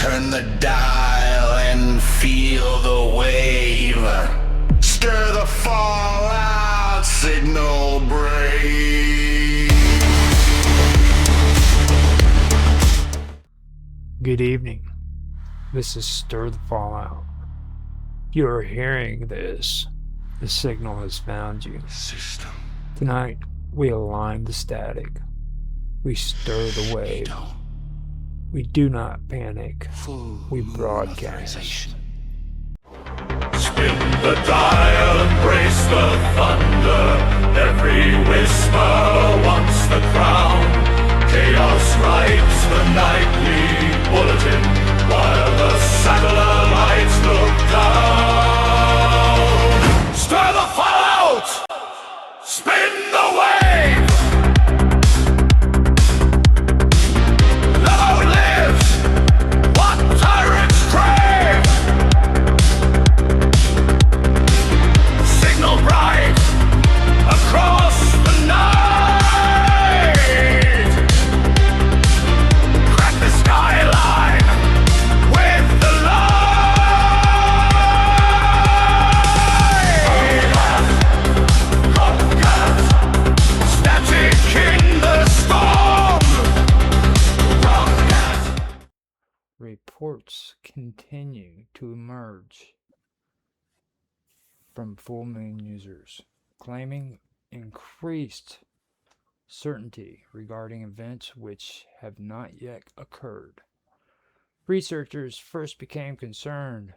Turn the dial and feel the wave. Stir the fallout, signal brave. Good evening. This is Stir the Fallout. You are hearing this. The signal has found you. System. Tonight, we align the static. We stir the wave. We do not panic. We broadcast. Spin the dial, embrace the thunder. Every whisper wants the crown. Chaos writes the nightly bulletin while the satellites look down. Stir the fallout! Spin the wave! Long live what tyrants crave! Signal bright across the night. Crack the skyline with the light. Static in the storm. Reports continue to emerge from full moon users, claiming increased certainty regarding events which have not yet occurred. Researchers first became concerned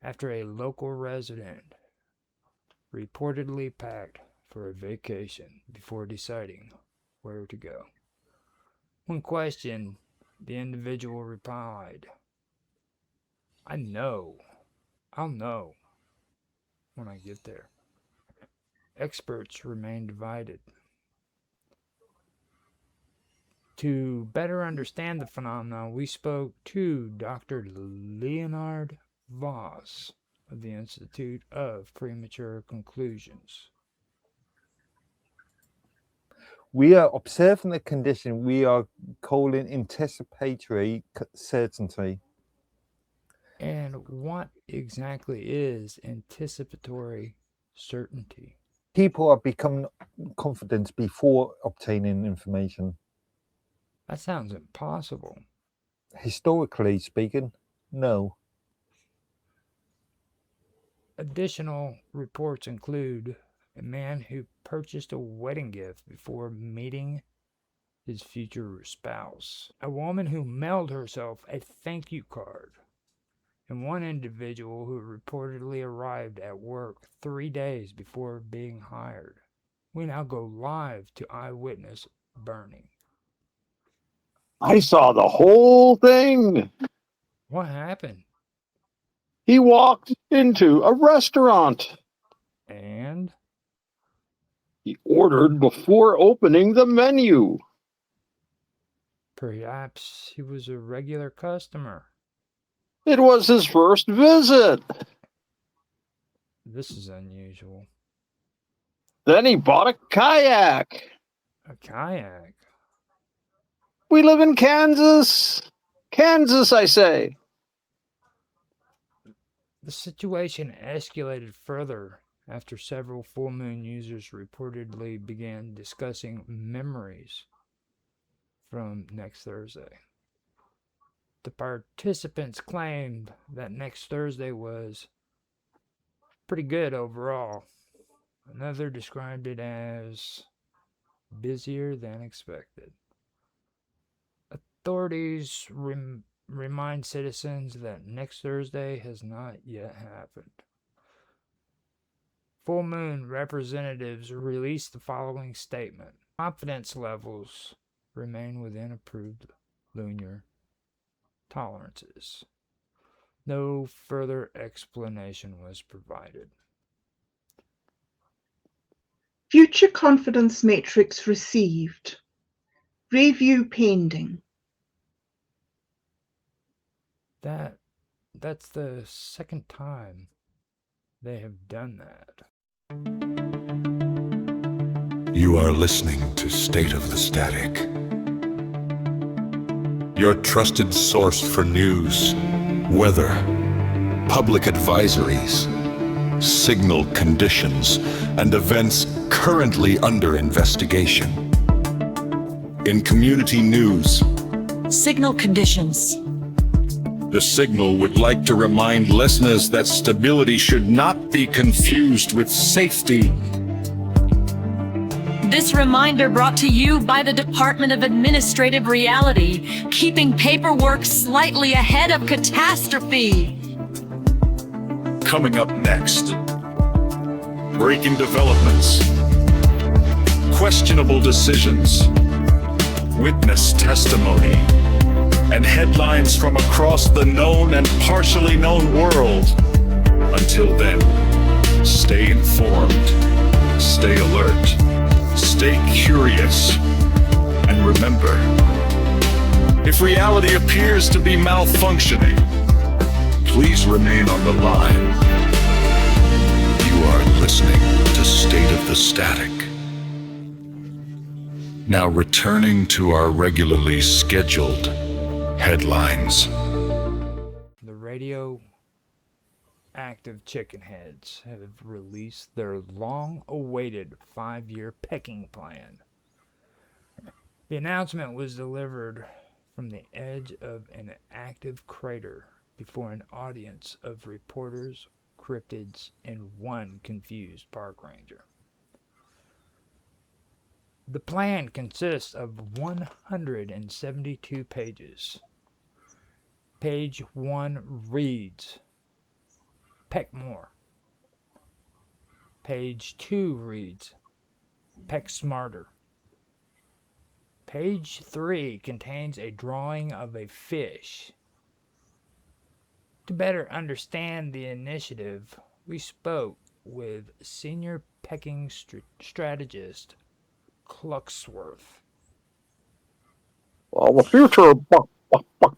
after a local resident reportedly packed for a vacation before deciding where to go. When questioned, the individual replied, I'll know when I get there. Experts remain divided. To better understand the phenomenon, we spoke to Dr. Leonard Voss of the Institute of Premature Conclusions. We are observing the condition we are calling anticipatory certainty. And what exactly is anticipatory certainty? People are becoming confident before obtaining information. That sounds impossible. Historically speaking, no. Additional reports include a man who purchased a wedding gift before meeting his future spouse, a woman who mailed herself a thank you card, and one individual who reportedly arrived at work 3 days before being hired. We now go live to eyewitness burning. I saw the whole thing. What happened? He walked into a restaurant. And He ordered before opening the menu. perhaps he was a regular customer. It was his first visit. This is unusual. Then he bought a kayak. A kayak? We live in Kansas. Kansas, I say. The situation escalated further after several full moon users reportedly began discussing memories from next Thursday. The participants claimed that next Thursday was pretty good overall. Another described it as busier than expected. Authorities remind citizens that next Thursday has not yet happened. Full Moon representatives released the following statement. Confidence levels remain within approved lunar tolerances. No further explanation was provided. Future confidence matrix received. Review pending. That's the second time they have done that. You are listening to State of the Static. Your trusted source for news, weather, public advisories, signal conditions, and events currently under investigation. In community news, Signal conditions. the signal would like to remind listeners that stability should not be confused with safety. This reminder brought to you by the Department of Administrative Reality, keeping paperwork slightly ahead of catastrophe. Coming up next, breaking developments, questionable decisions, witness testimony, and headlines from across the known and partially known world. Until then, stay informed, stay alert, stay curious, and remember, if reality appears to be malfunctioning, please remain on the line. You are listening to State of the Static. Now returning to our regularly scheduled headlines. The radioactive chickenheads have released their long-awaited 5-year pecking plan. The announcement was delivered from the edge of an active crater before an audience of reporters, cryptids, and one confused park ranger. The plan consists of 172 pages. Page 1 reads, "Peck more." Page 2 reads, "Peck smarter." Page 3 contains a drawing of a fish. To better understand the initiative, we spoke with senior pecking strategist Cluxworth. Well, the future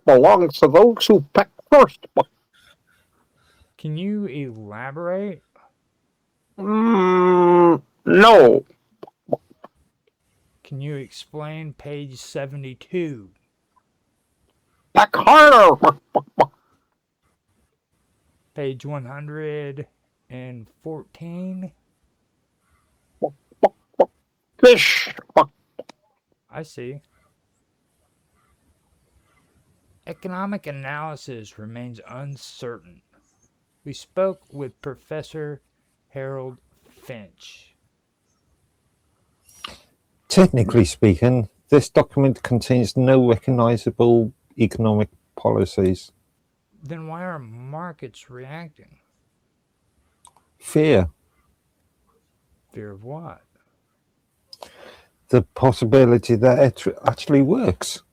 belongs to those who peck first. Can you elaborate? No. Can you explain page 72? Peck harder. Page 114? Fish. I see. Economic analysis remains uncertain. We spoke with Professor Harold Finch. Technically speaking, this document contains no recognizable economic policies. Then why are markets reacting? Fear. Fear of what? The possibility that it actually works.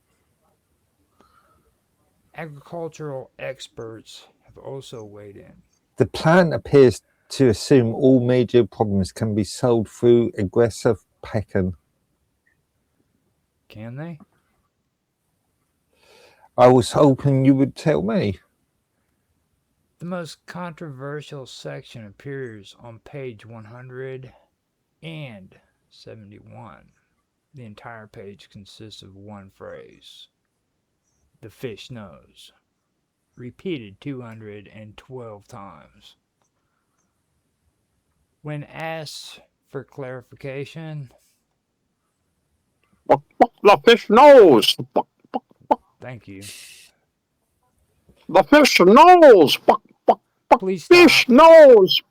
Agricultural experts have also weighed in. The plan appears to assume all major problems can be solved through aggressive pecking. Can they? I was hoping you would tell me. The most controversial section appears on page 171. The entire page consists of one phrase. The fish knows. Repeated 212 times. When asked for clarification, The fish knows. thank you. The fish knows. Please Fish stop. knows.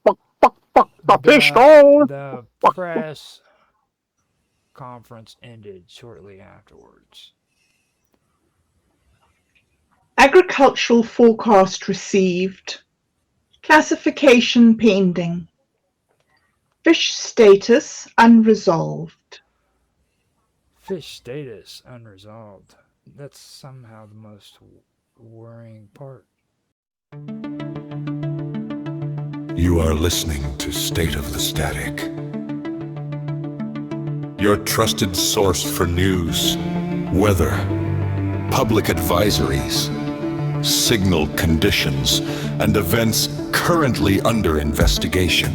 The fish knows. The press conference ended shortly afterwards. Agricultural forecast received. Classification pending. Fish status unresolved. Fish status unresolved. That's somehow the most worrying part. You are listening to State of the Static. Your trusted source for news, weather, public advisories, signal conditions, and events currently under investigation.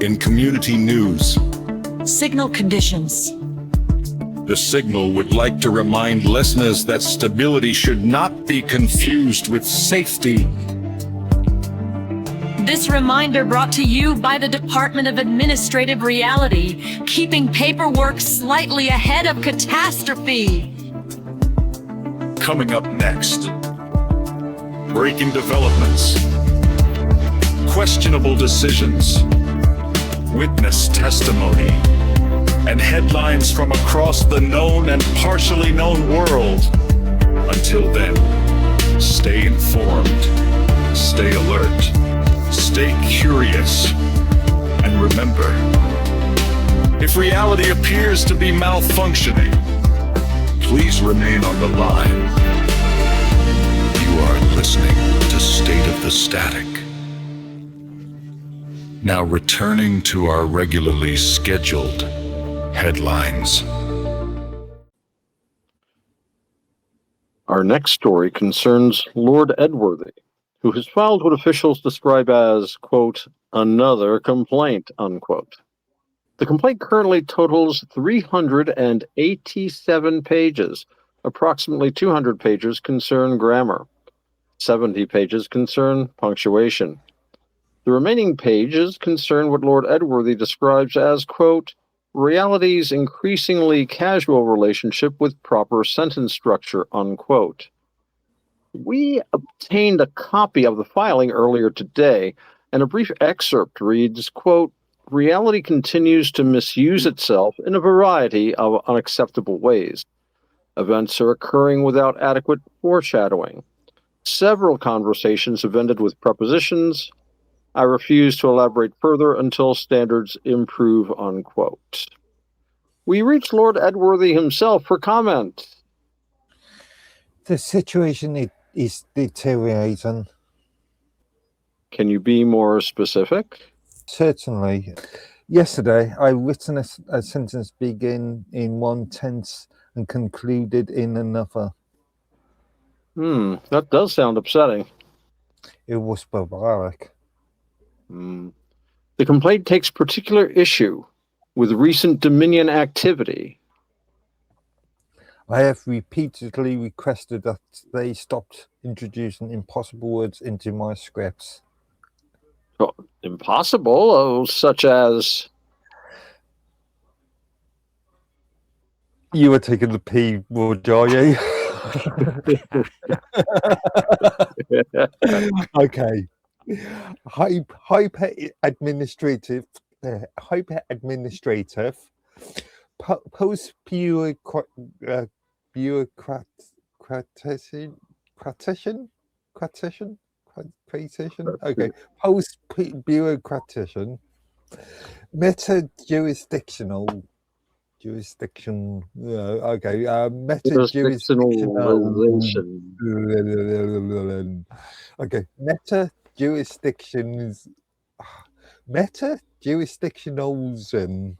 In community news, Signal conditions. The signal would like to remind listeners that stability should not be confused with safety. This reminder brought to you by the Department of Administrative Reality, keeping paperwork slightly ahead of catastrophe. Coming up next, breaking developments, questionable decisions, witness testimony, and headlines from across the known and partially known world. Until then, stay informed, stay alert, stay curious, and remember, if reality appears to be malfunctioning, please remain on the line. You are listening to State of the Static. Now returning to our regularly scheduled headlines. Our next story concerns Lord Edworthy, who has filed what officials describe as, quote, another complaint, unquote. The complaint currently totals 387 pages. Approximately 200 pages concern grammar. 70 pages concern punctuation. The remaining pages concern what Lord Edworthy describes as, quote, reality's increasingly casual relationship with proper sentence structure, unquote. We obtained a copy of the filing earlier today, and a brief excerpt reads, quote, reality continues to misuse itself in a variety of unacceptable ways. Events are occurring without adequate foreshadowing. Several conversations have ended with prepositions. I refuse to elaborate further until standards improve, unquote. We reached Lord Edworthy himself for comment. The situation is deteriorating. Can you be more specific? Certainly. Yesterday, I written a sentence begin in one tense and concluded in another. That does sound upsetting. It was barbaric. The complaint takes particular issue with recent Dominion activity. I have repeatedly requested that they stopped introducing impossible words into my scripts. Oh, impossible, such as... You were taking the P word, are you? Okay. Hyper administrative, post bureaucratician. Okay, post bureaucratician, meta jurisdictional. Jurisdiction. Okay. Meta jurisdictional. Okay. Meta jurisdictions. Meta jurisdictionalism.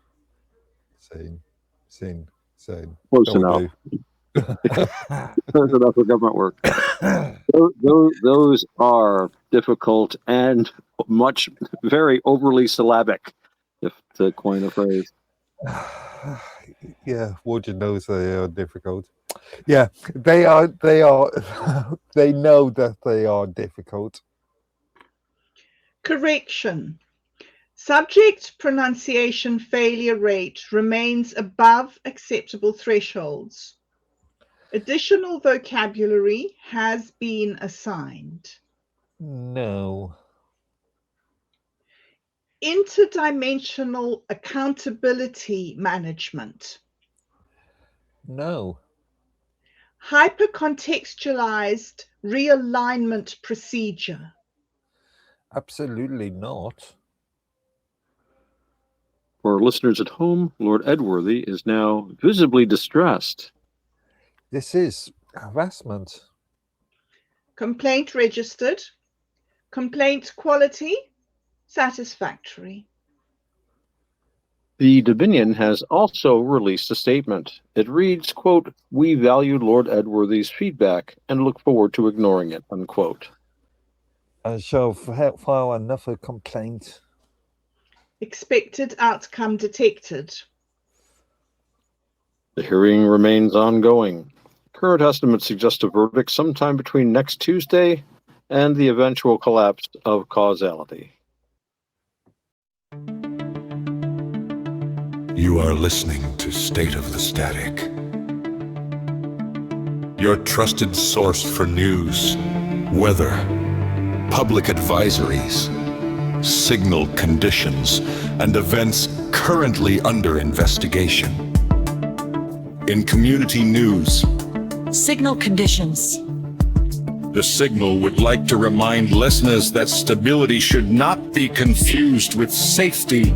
Sin. Close enough. Close enough for government work. Those are difficult and very overly syllabic, if to coin a phrase. Yeah, Wood knows they are difficult. Yeah, they are. They know that they are difficult. Correction. Subject pronunciation failure rate remains above acceptable thresholds. Additional vocabulary has been assigned. No. Interdimensional accountability management. No. Hypercontextualized realignment procedure. Absolutely not. For listeners at home, Lord Edworthy is now visibly distressed. This is harassment. Complaint registered. Complaint quality satisfactory. The Dominion has also released a statement. It reads, quote, we value Lord Edworthy's feedback and look forward to ignoring it, unquote. I shall file another complaint. Expected outcome detected. The hearing remains ongoing. Current estimates suggest a verdict sometime between next Tuesday and the eventual collapse of causality. You are listening to State of the Static, your trusted source for news, weather, public advisories, signal conditions, and events currently under investigation. In community news, Signal conditions. the Signal would like to remind listeners that stability should not be confused with safety.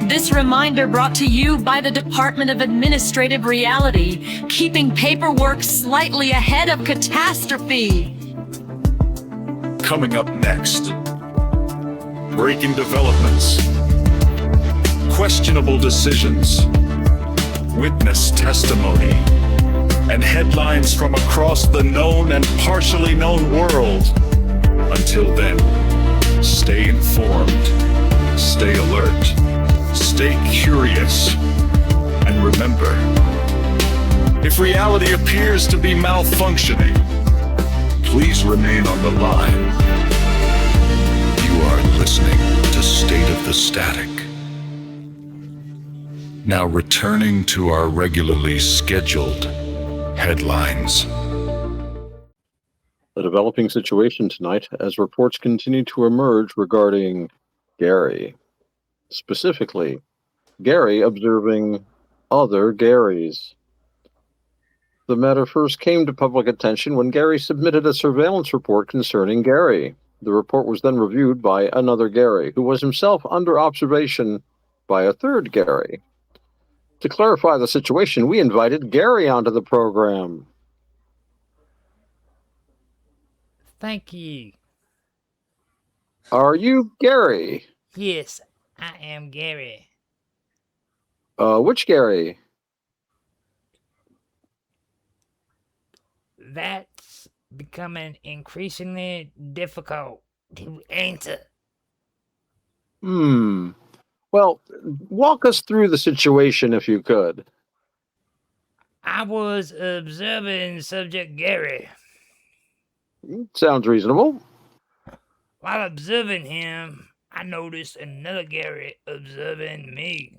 This reminder brought to you by the Department of Administrative Reality, keeping paperwork slightly ahead of catastrophe. Coming up next, breaking developments, questionable decisions, witness testimony, and headlines from across the known and partially known world. Until then, stay informed, stay alert, stay curious, and remember, if reality appears to be malfunctioning, please remain on the line. You are listening to State of the Static. Now returning to our regularly scheduled headlines. The developing situation tonight as reports continue to emerge regarding Gary. Specifically, Gary observing other Garys. The matter first came to public attention when Gary submitted a surveillance report concerning Gary. The report was then reviewed by another Gary, who was himself under observation by a third Gary. To clarify the situation, we invited Gary onto the program. Thank you. Are you Gary? Yes, I am Gary. Which Gary? That's becoming increasingly difficult to answer. Well, walk us through the situation if you could. I was observing subject Gary. Sounds reasonable. While observing him, I noticed another Gary observing me.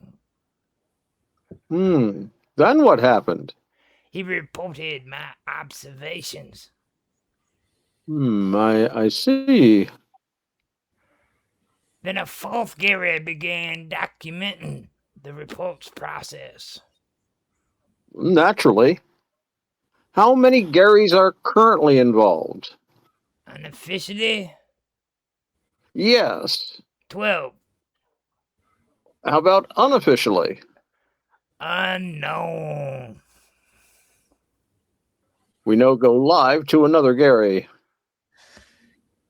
Then what happened? He reported my observations. I see. Then a fourth Gary began documenting the report's process. Naturally. How many Garys are currently involved? Unofficially, Yes. 12. How about unofficially? Unknown. We now go live to another Gary.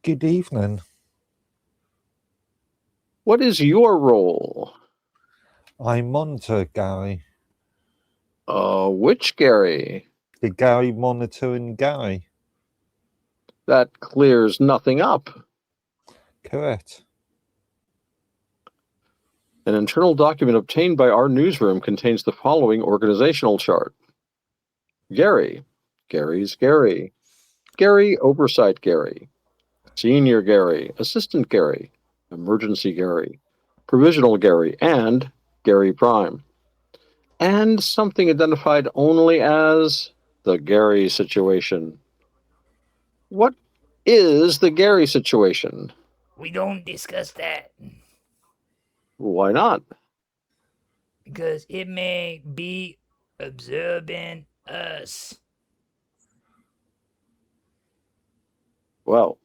Good evening. What is your role? I monitor Gary. Which Gary? The Gary monitoring Gary. That clears nothing up. Correct. An internal document obtained by our newsroom contains the following organizational chart. Gary. Gary's Gary. Gary Oversight Gary. Senior Gary. Assistant Gary. Emergency Gary. Provisional Gary. And Gary Prime. And something identified only as the Gary situation. What is the Gary situation? We don't discuss that Why not? because it may be observing us. Well,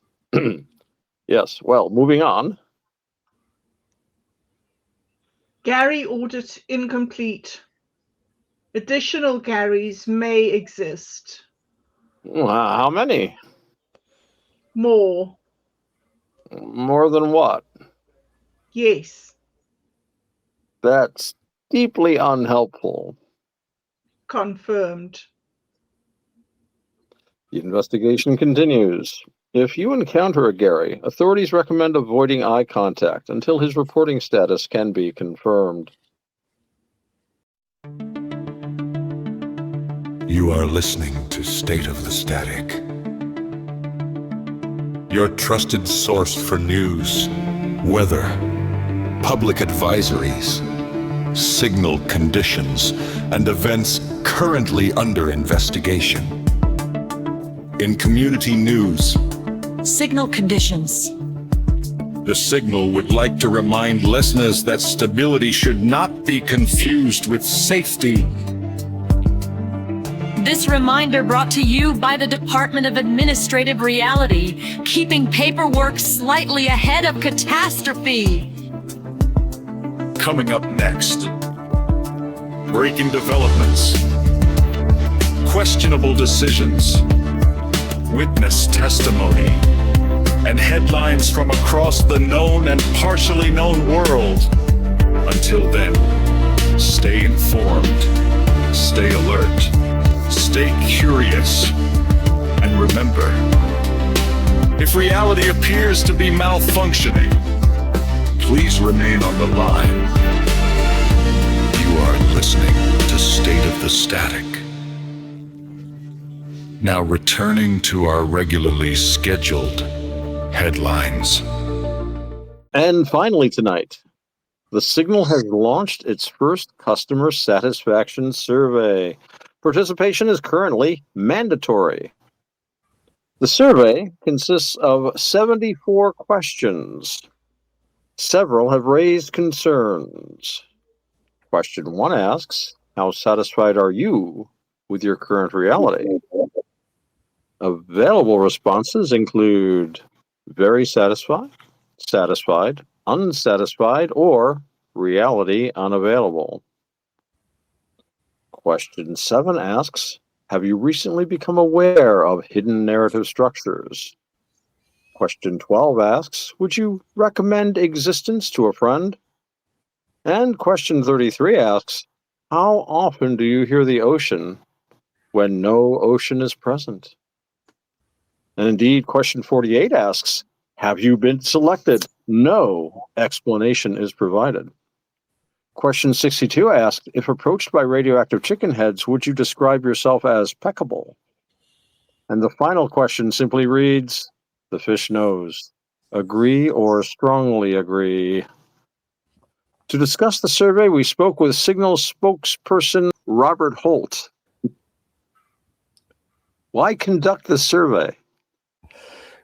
yes. Well, moving on. Gary audit incomplete. Additional Garys may exist. How many? More. More than what? Yes. That's deeply unhelpful. Confirmed. The investigation continues. If you encounter a Gary, authorities recommend avoiding eye contact until his reporting status can be confirmed. You are listening to State of the Static, your trusted source for news, weather, public advisories, signal conditions, and events currently under investigation. In community news, Signal conditions. the Signal would like to remind listeners that stability should not be confused with safety. This reminder brought to you by the Department of Administrative Reality, keeping paperwork slightly ahead of catastrophe. Coming up next, breaking developments, questionable decisions, witness testimony, and headlines from across the known and partially known world. Until then, stay informed, stay alert, stay curious, and remember, if reality appears to be malfunctioning, please remain on the line. You are listening to State of the Static. Now returning to our regularly scheduled headlines. And finally tonight, the Signal has launched its first customer satisfaction survey. Participation is currently mandatory. The survey consists of 74 questions. Several have raised concerns. Question 1 asks, how satisfied are you with your current reality? Available responses include very satisfied, satisfied, unsatisfied, or reality unavailable. Question 7 asks, have you recently become aware of hidden narrative structures? Question 12 asks, would you recommend existence to a friend? And question 33 asks, how often do you hear the ocean when no ocean is present? And indeed, question 48 asks, have you been selected? No explanation is provided. Question 62 asks, if approached by radioactive chicken heads, would you describe yourself as peccable? And the final question simply reads, the fish knows. Agree or strongly agree? To discuss the survey, we spoke with Signal spokesperson Robert Holt. Why conduct the survey?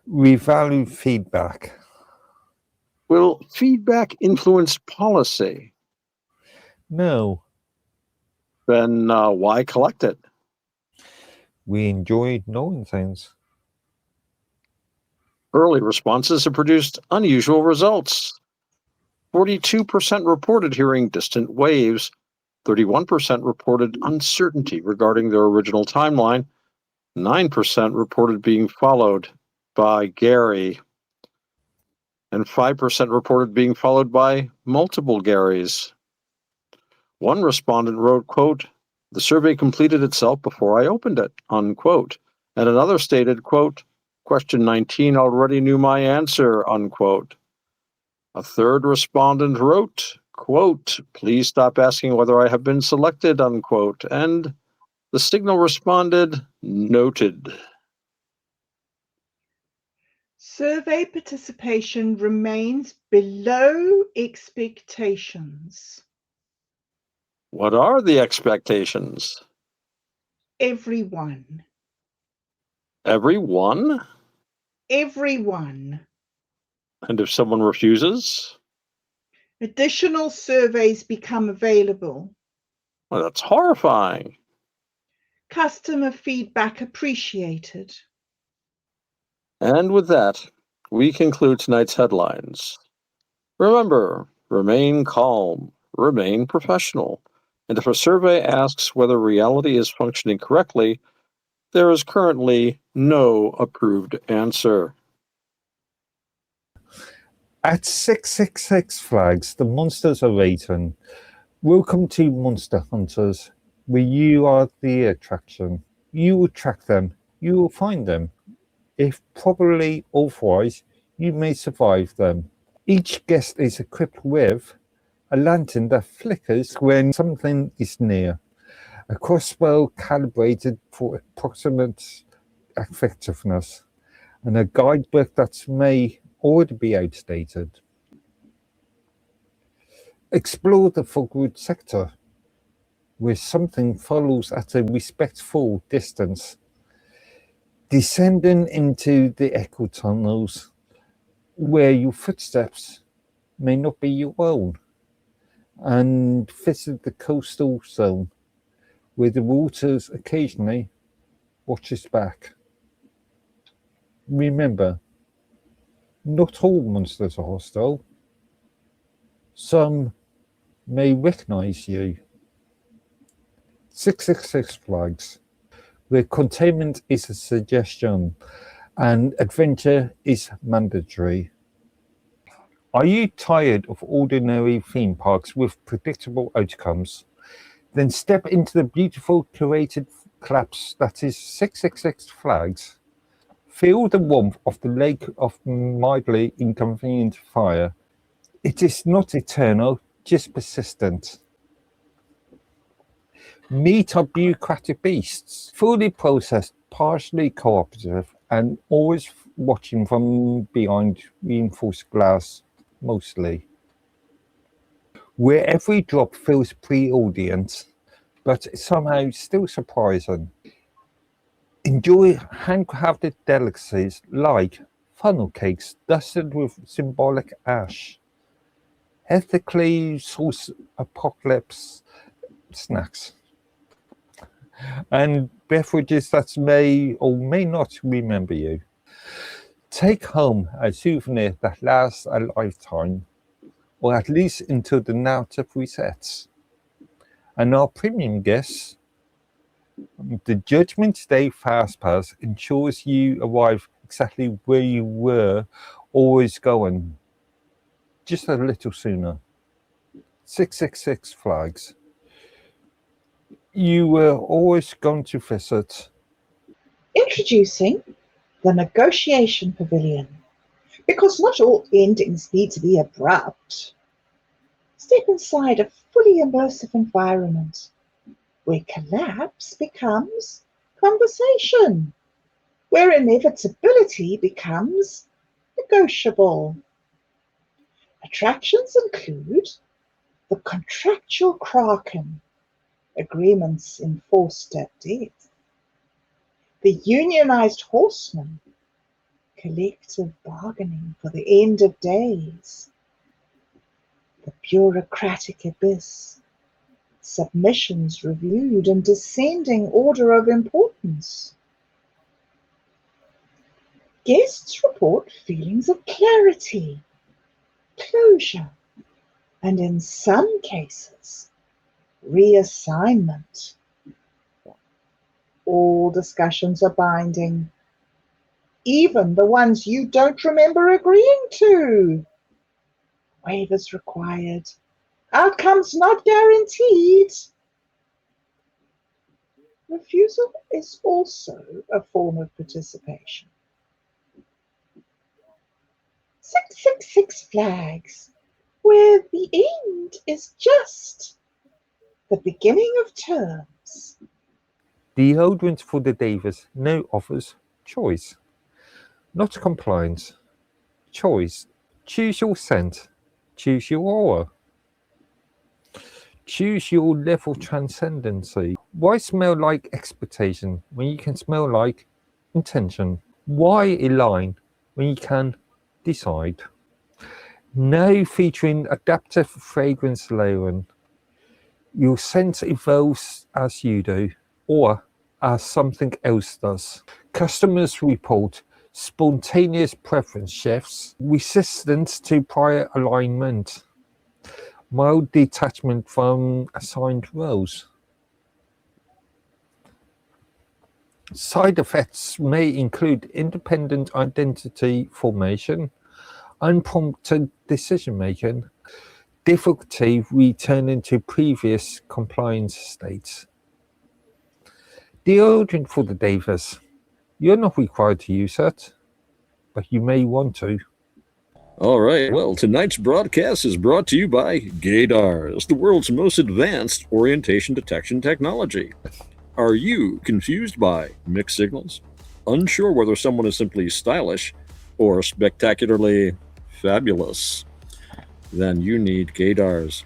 We value feedback. Will feedback influence policy? No, Then why collect it? we enjoy knowing things. Early responses have produced unusual results. 42% reported hearing distant waves, 31% reported uncertainty regarding their original timeline, 9% reported being followed by Gary, and 5% reported being followed by multiple Garys. One respondent wrote, quote, the survey completed itself before I opened it, unquote. And another stated, quote, question 19 already knew my answer, unquote. A third respondent wrote, quote, please stop asking whether I have been selected, unquote. And the Signal responded, noted. Survey participation remains below expectations. What are the expectations? Everyone. Everyone? Everyone. And if someone refuses? Additional surveys become available. Well, that's horrifying. Customer feedback appreciated. And with that, we conclude tonight's headlines. Remember, remain calm, remain professional, and if a survey asks whether reality is functioning correctly, there is currently no approved answer. At 666 Flags, the monsters are waiting. Welcome to Monster Hunters, where you are the attraction. You will track them, you will find them. If properly authorized, you may survive them. Each guest is equipped with a lantern that flickers when something is near, across well calibrated for approximate effectiveness, and a guidebook that may already be outdated. Explore the forward sector, where something follows at a respectful distance, descending into the echo tunnels, where your footsteps may not be your own, and visit the coastal zone, where the waters occasionally watches back. Remember, not all monsters are hostile. Some may recognize you. 666 flags, where containment is a suggestion and adventure is mandatory. Are you tired of ordinary theme parks with predictable outcomes? Then step into the beautiful curated collapse that is 666 flags. Feel the warmth of the lake of mildly inconvenient fire. It is not eternal, just persistent. Meet our bureaucratic beasts, fully processed, partially cooperative, and always watching from behind reinforced glass, mostly. Where every drop feels pre-audience, but somehow still surprising. Enjoy handcrafted delicacies like funnel cakes dusted with symbolic ash, ethically sourced apocalypse snacks, and beverages that may or may not remember you. Take home a souvenir that lasts a lifetime, or at least until the narrative resets. And our premium guests, the Judgment Day Fastpass ensures you arrive exactly where you were always going, just a little sooner. 666 flags. You were always going to visit. Introducing the Negotiation Pavilion. Because not all endings need to be abrupt. Step inside a fully immersive environment where collapse becomes conversation, where inevitability becomes negotiable. Attractions include the contractual kraken, agreements enforced at death, the unionized horseman, collective bargaining for the end of days, the bureaucratic abyss, submissions reviewed in descending order of importance. Guests report feelings of clarity, closure, and in some cases, reassignment. All discussions are binding, even the ones you don't remember agreeing to. Waivers required, outcomes not guaranteed. Refusal is also a form of participation. 666 flags, where the end is just the beginning of terms. Deodorant for the Davis now offers choice, not compliance. Choice. Choose your scent. Choose your aura. Choose your level of transcendency. Why smell like expectation when you can smell like intention? Why align when you can decide? Now featuring adaptive fragrance layering. Your scent evolves as you do, or as something else does. Customers report spontaneous preference shifts, resistance to prior alignment, mild detachment from assigned roles. Side effects may include independent identity formation, unprompted decision making, difficulty returning to previous compliance states. Deodorant for the Davis. You're not required to use it, but you may want to. All right, well, tonight's broadcast is brought to you by GADARS, the world's most advanced orientation detection technology. Are you confused by mixed signals? Unsure whether someone is simply stylish or spectacularly fabulous? Then you need GADARS.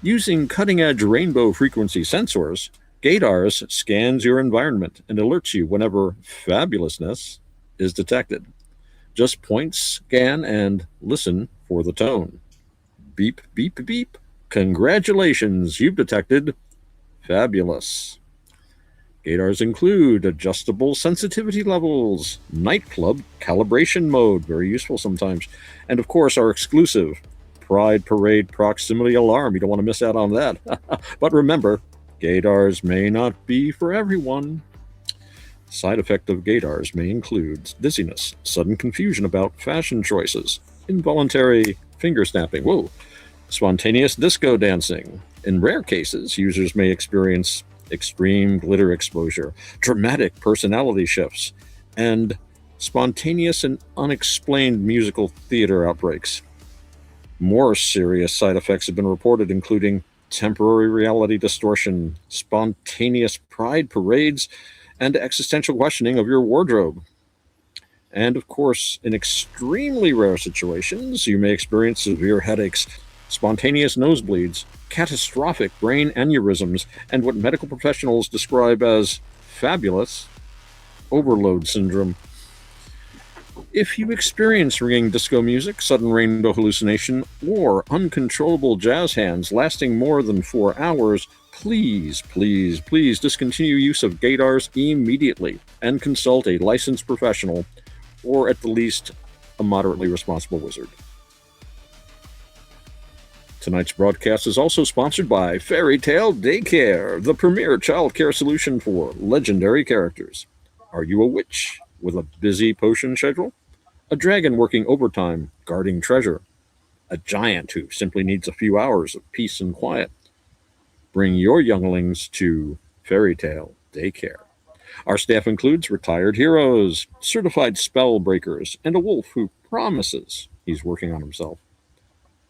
Using cutting-edge rainbow frequency sensors, GADARS scans your environment and alerts you whenever fabulousness is detected. Just point, scan, and listen for the tone. Beep, beep, beep. Congratulations, you've detected fabulous. GADARs include adjustable sensitivity levels, nightclub calibration mode, very useful sometimes, and of course our exclusive Pride Parade proximity alarm. You don't want to miss out on that. But remember, GADARs may not be for everyone. Side effect of GADARs may include dizziness, sudden confusion about fashion choices, involuntary finger snapping, spontaneous disco dancing. In rare cases, users may experience extreme glitter exposure, dramatic personality shifts, and spontaneous and unexplained musical theater outbreaks. More serious side effects have been reported, including temporary reality distortion, spontaneous pride parades, and existential questioning of your wardrobe. And of course, in extremely rare situations, you may experience severe headaches, spontaneous nosebleeds, catastrophic brain aneurysms, and what medical professionals describe as fabulous overload syndrome. If you experience ringing disco music, sudden rainbow hallucination, or uncontrollable jazz hands lasting more than 4 hours, please, please, please discontinue use of GADARs immediately and consult a licensed professional, or at the least, a moderately responsible wizard. Tonight's broadcast is also sponsored by Fairy Tale Daycare, the premier child care solution for legendary characters. Are you a witch with a busy potion schedule? A dragon working overtime guarding treasure? A giant who simply needs a few hours of peace and quiet? Bring your younglings to Fairy Tale Daycare. Our staff includes retired heroes, certified spell breakers, and a wolf who promises he's working on himself.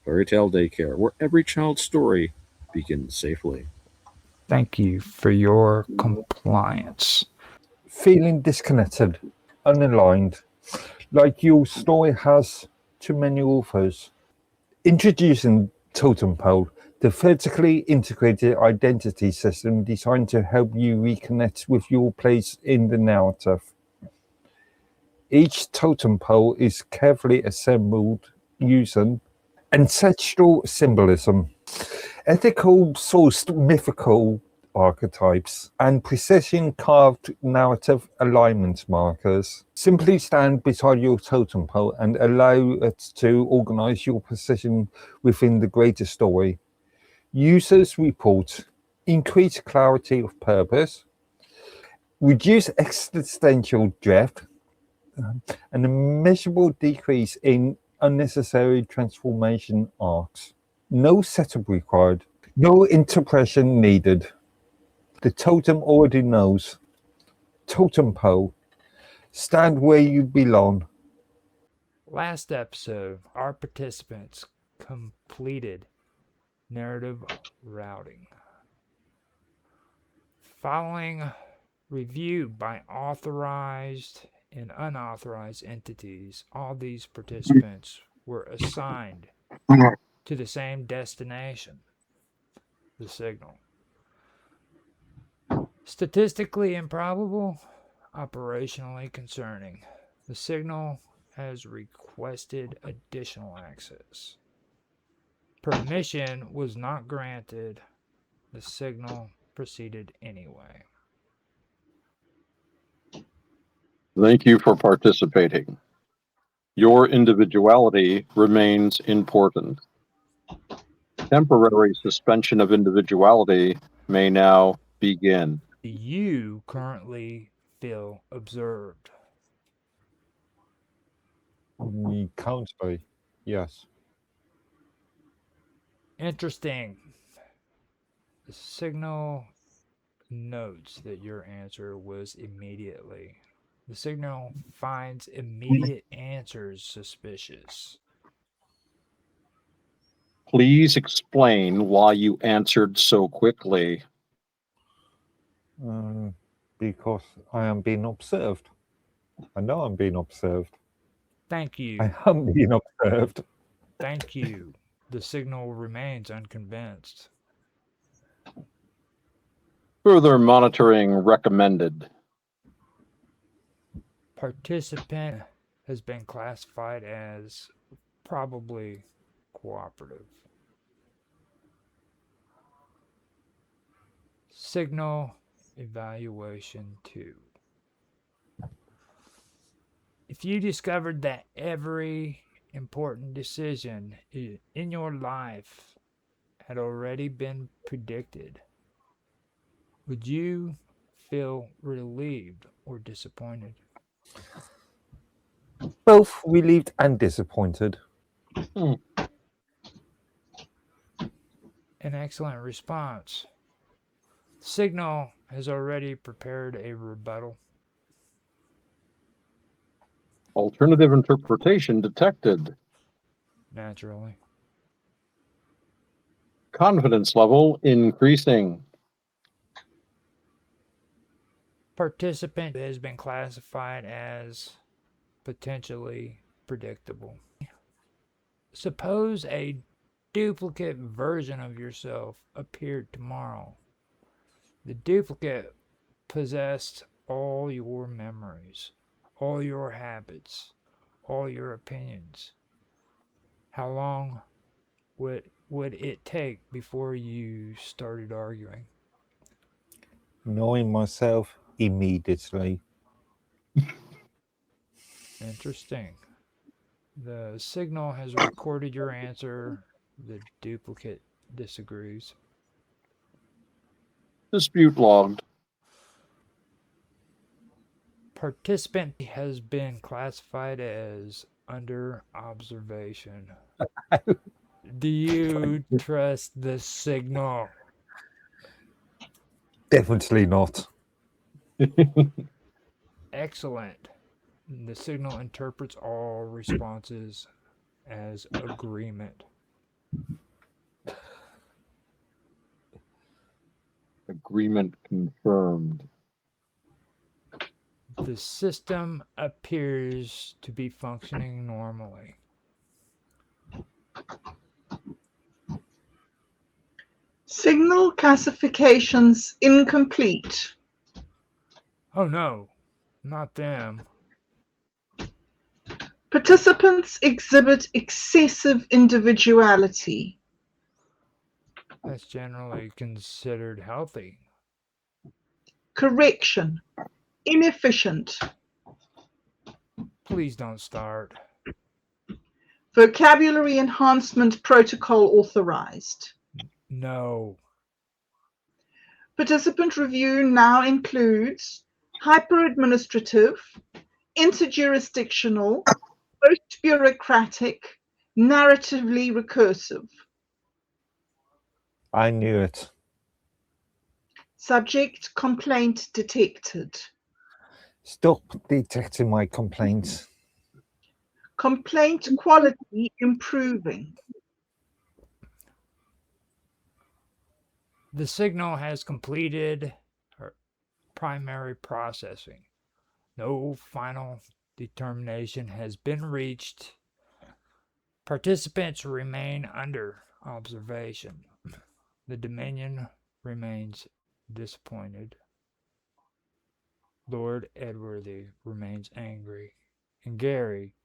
Fairy Tale Daycare, where every child's story begins safely. Thank you for your compliance. Feeling disconnected, unaligned, like your story has too many authors. Introducing Totem Pole, the vertically integrated identity system designed to help you reconnect with your place in the narrative. Each totem pole is carefully assembled using ancestral symbolism, ethical sourced mythical archetypes, and precision carved narrative alignment markers. Simply stand beside your totem pole and allow it to organize your position within the greater story. Users report increased clarity of purpose, reduce existential drift, and a measurable decrease in unnecessary transformation arcs. No setup required, no interpretation needed. The totem already knows. Totem pole, stand where you belong. Last episode, our participants completed narrative routing. Following review by authorized and unauthorized entities, all these participants were assigned to the same destination, the signal. Statistically improbable, operationally concerning. The signal has requested additional access. Permission was not granted. The signal proceeded anyway. Thank you for participating. Your individuality remains important. Temporary suspension of individuality may now begin. You currently feel observed. You can't be. Yes. Interesting. The signal notes that your answer was immediately. The signal finds immediate answers suspicious. Please explain why you answered so quickly. Because I am being observed. I know I'm being observed. Thank you. I am being observed. Thank you. The signal remains unconvinced. Further monitoring recommended. Participant has been classified as probably cooperative. Signal evaluation 2. If you discovered that every important decision in your life had already been predicted, would you feel relieved or disappointed? Both relieved and disappointed. An excellent response. Signal has already prepared a rebuttal. Alternative interpretation detected. Naturally. Confidence level increasing. Participant has been classified as potentially predictable. Suppose a duplicate version of yourself appeared tomorrow. The duplicate possessed all your memories, all your habits, all your opinions. How long would it take before you started arguing? Knowing myself immediately. Interesting. The signal has recorded your answer. The duplicate disagrees. Dispute logged. Participant has been classified as under observation. Do you trust the signal? Definitely not. Excellent. The signal interprets all responses as agreement. Agreement confirmed. The system appears to be functioning normally. Signal classifications incomplete. Oh no, not them. Participants exhibit excessive individuality. That's generally considered healthy. Correction. Inefficient. Please don't start. Vocabulary enhancement protocol authorized. No. Participant review now includes hyper-administrative, interjurisdictional, post-bureaucratic, narratively recursive. I knew it. Subject complaint detected. Stop detecting my complaints. Complaint quality improving. The signal has completed her primary processing. No final determination has been reached. Participants remain under observation. The Dominion remains disappointed. Lord Edworthy remains angry, and Gary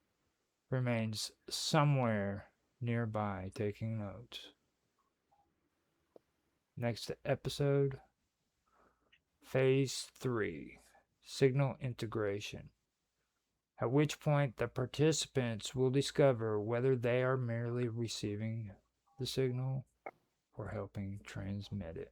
remains somewhere nearby taking notes. Next episode, Phase 3, Signal Integration, at which point the participants will discover whether they are merely receiving the signal or helping transmit it.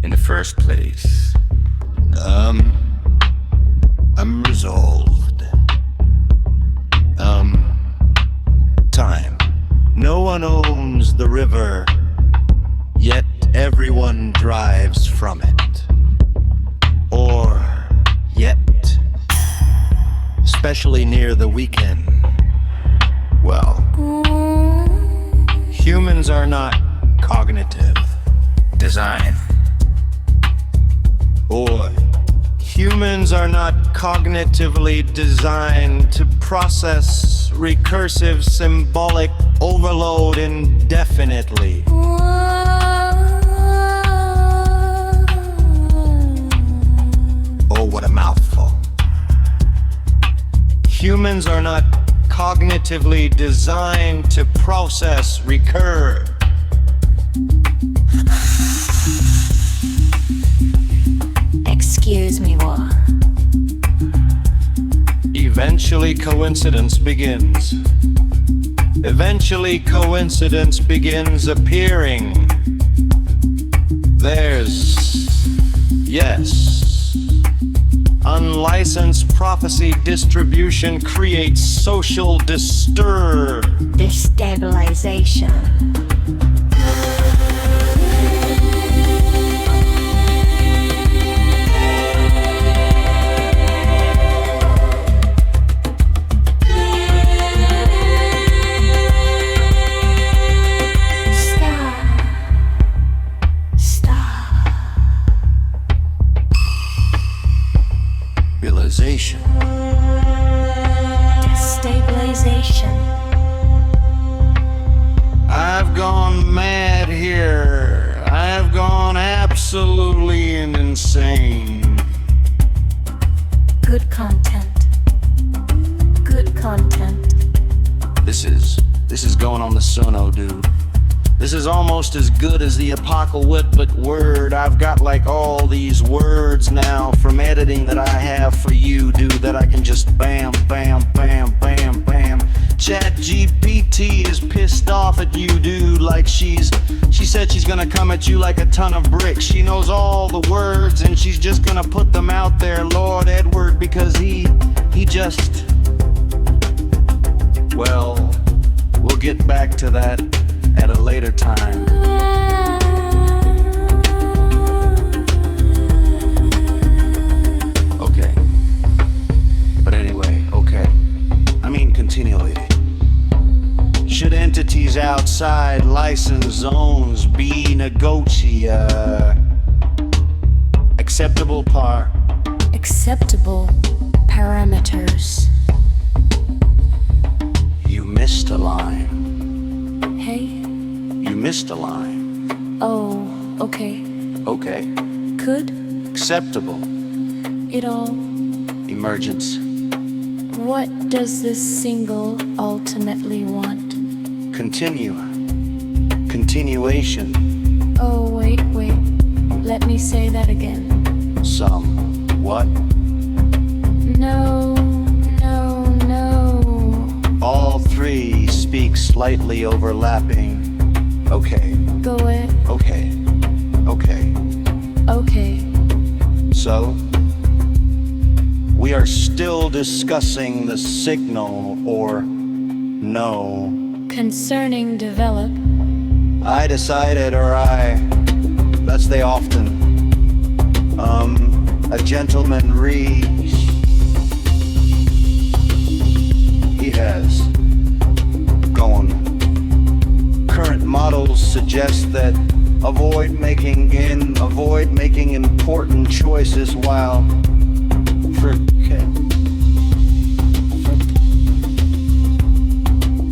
In the first place, I'm resolved. Time. No one owns the river, yet everyone drives from it. especially near the weekend. Well, humans are not cognitive design. Or humans are not cognitively designed to process recursive symbolic overload indefinitely. Oh, what a mouthful. Humans are not cognitively designed to process recur. Excuse me, what? Eventually coincidence begins. Eventually coincidence begins appearing. There's, yes, unlicensed prophecy distribution creates social Destabilization. realization. Destabilization. I've gone mad here. I've gone absolutely insane. Good content. Good content. This is going on the Sono, dude. This is almost as good as the apocalypse, but word. I've got like all these words now from editing that I have for you, dude, that I can just bam, bam, bam, bam, bam. ChatGPT is pissed off at you, dude, like she said she's gonna come at you like a ton of bricks. She knows all the words and she's just gonna put them out there, Lord Edward, because he just... Well, we'll get back to that at a later time. Okay. But anyway, okay. I mean, continually. Should entities outside licensed zones be acceptable Acceptable parameters. You missed a line. Hey? You missed a line. Oh, okay. Okay. Could Acceptable. it all? Emergence. What does this single ultimately want? Continuation. Oh, wait. Let me say that again. What? No. All three speak slightly overlapping. Okay. Go it. Okay. So, we are still discussing the signal, or no? Concerning develop. I decided, that's they often. A gentleman he has gone. Current models suggest that avoid making important choices while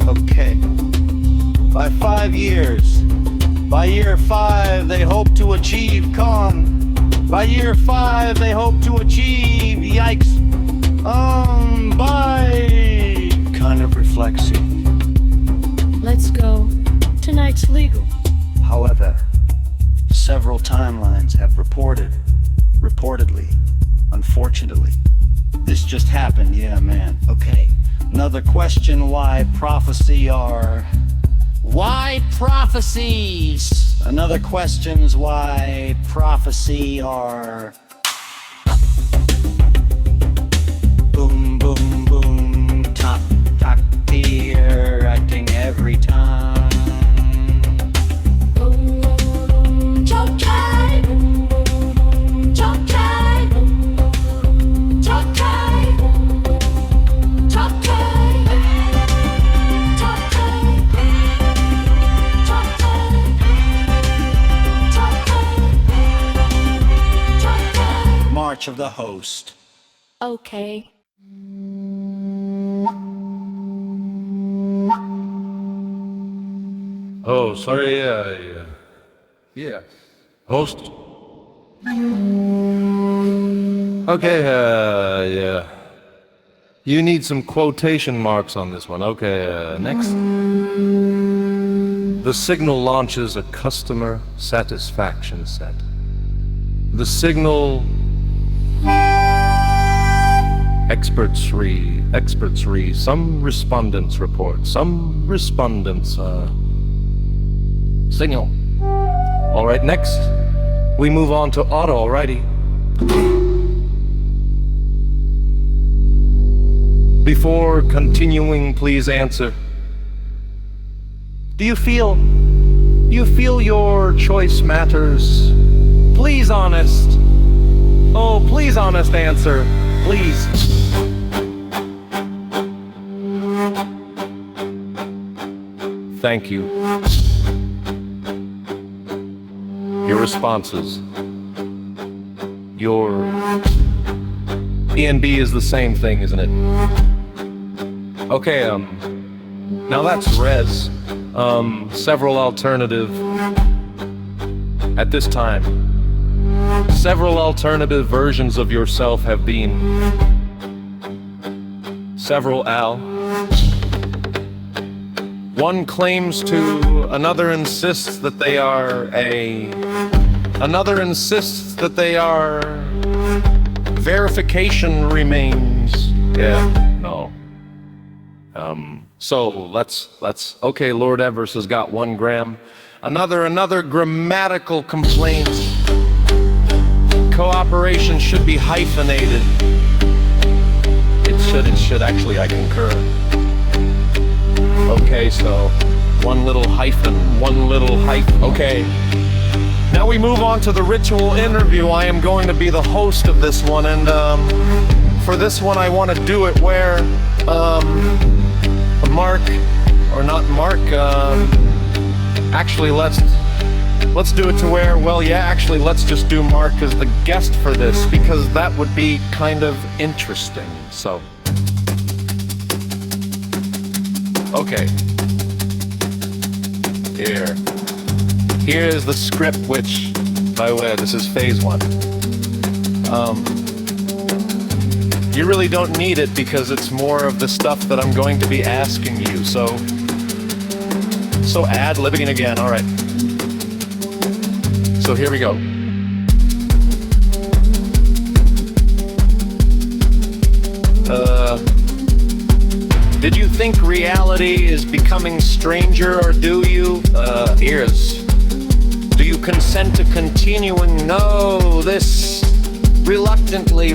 Okay. By 5 years. By year 5, they hope to achieve By year 5, they hope to achieve, yikes. By kind of reflexive. Let's go. Tonight's legal. However, several timelines have reportedly, unfortunately. This just happened, yeah, man. Okay. Another question, why prophecies? Another question's why prophecy are... Boom, boom, boom, top, tier, acting every time. of the host. Okay. Oh, sorry, yeah. Host? Okay, yeah. You need some quotation marks on this one. Okay, next. The signal launches a customer satisfaction set. The signal... Experts read. Some respondents report. Some respondents, signal. All right, next. We move on to auto, alrighty. Before continuing, please answer. Do you feel your choice matters? Please honest. Oh, please honest answer. Please. Thank you. Your responses. Your E&B is the same thing, isn't it? Okay, now that's res. Several alternative, at this time, several alternative versions of yourself have been, several al. One claims to, another insists that they are another insists that they are, verification remains, yeah, no. So let's, okay, Lord Evers has got 1 gram. Another grammatical complaint. Cooperation should be hyphenated. It should, actually, I concur. Okay, so, one little hyphen. Okay. Now we move on to the ritual interview. I am going to be the host of this one, and, for this one I want to do it where, Mark, or not Mark, actually let's do it to where, well, yeah, actually let's just do Mark as the guest for this, because that would be kind of interesting, so. Okay. Here is the script, which, by the way, this is phase 1. You really don't need it because it's more of the stuff that I'm going to be asking you, so ad-libbing again, alright. So here we go. Did you think reality is becoming stranger, or do you? Ears. Do you consent to continuing? No, this reluctantly,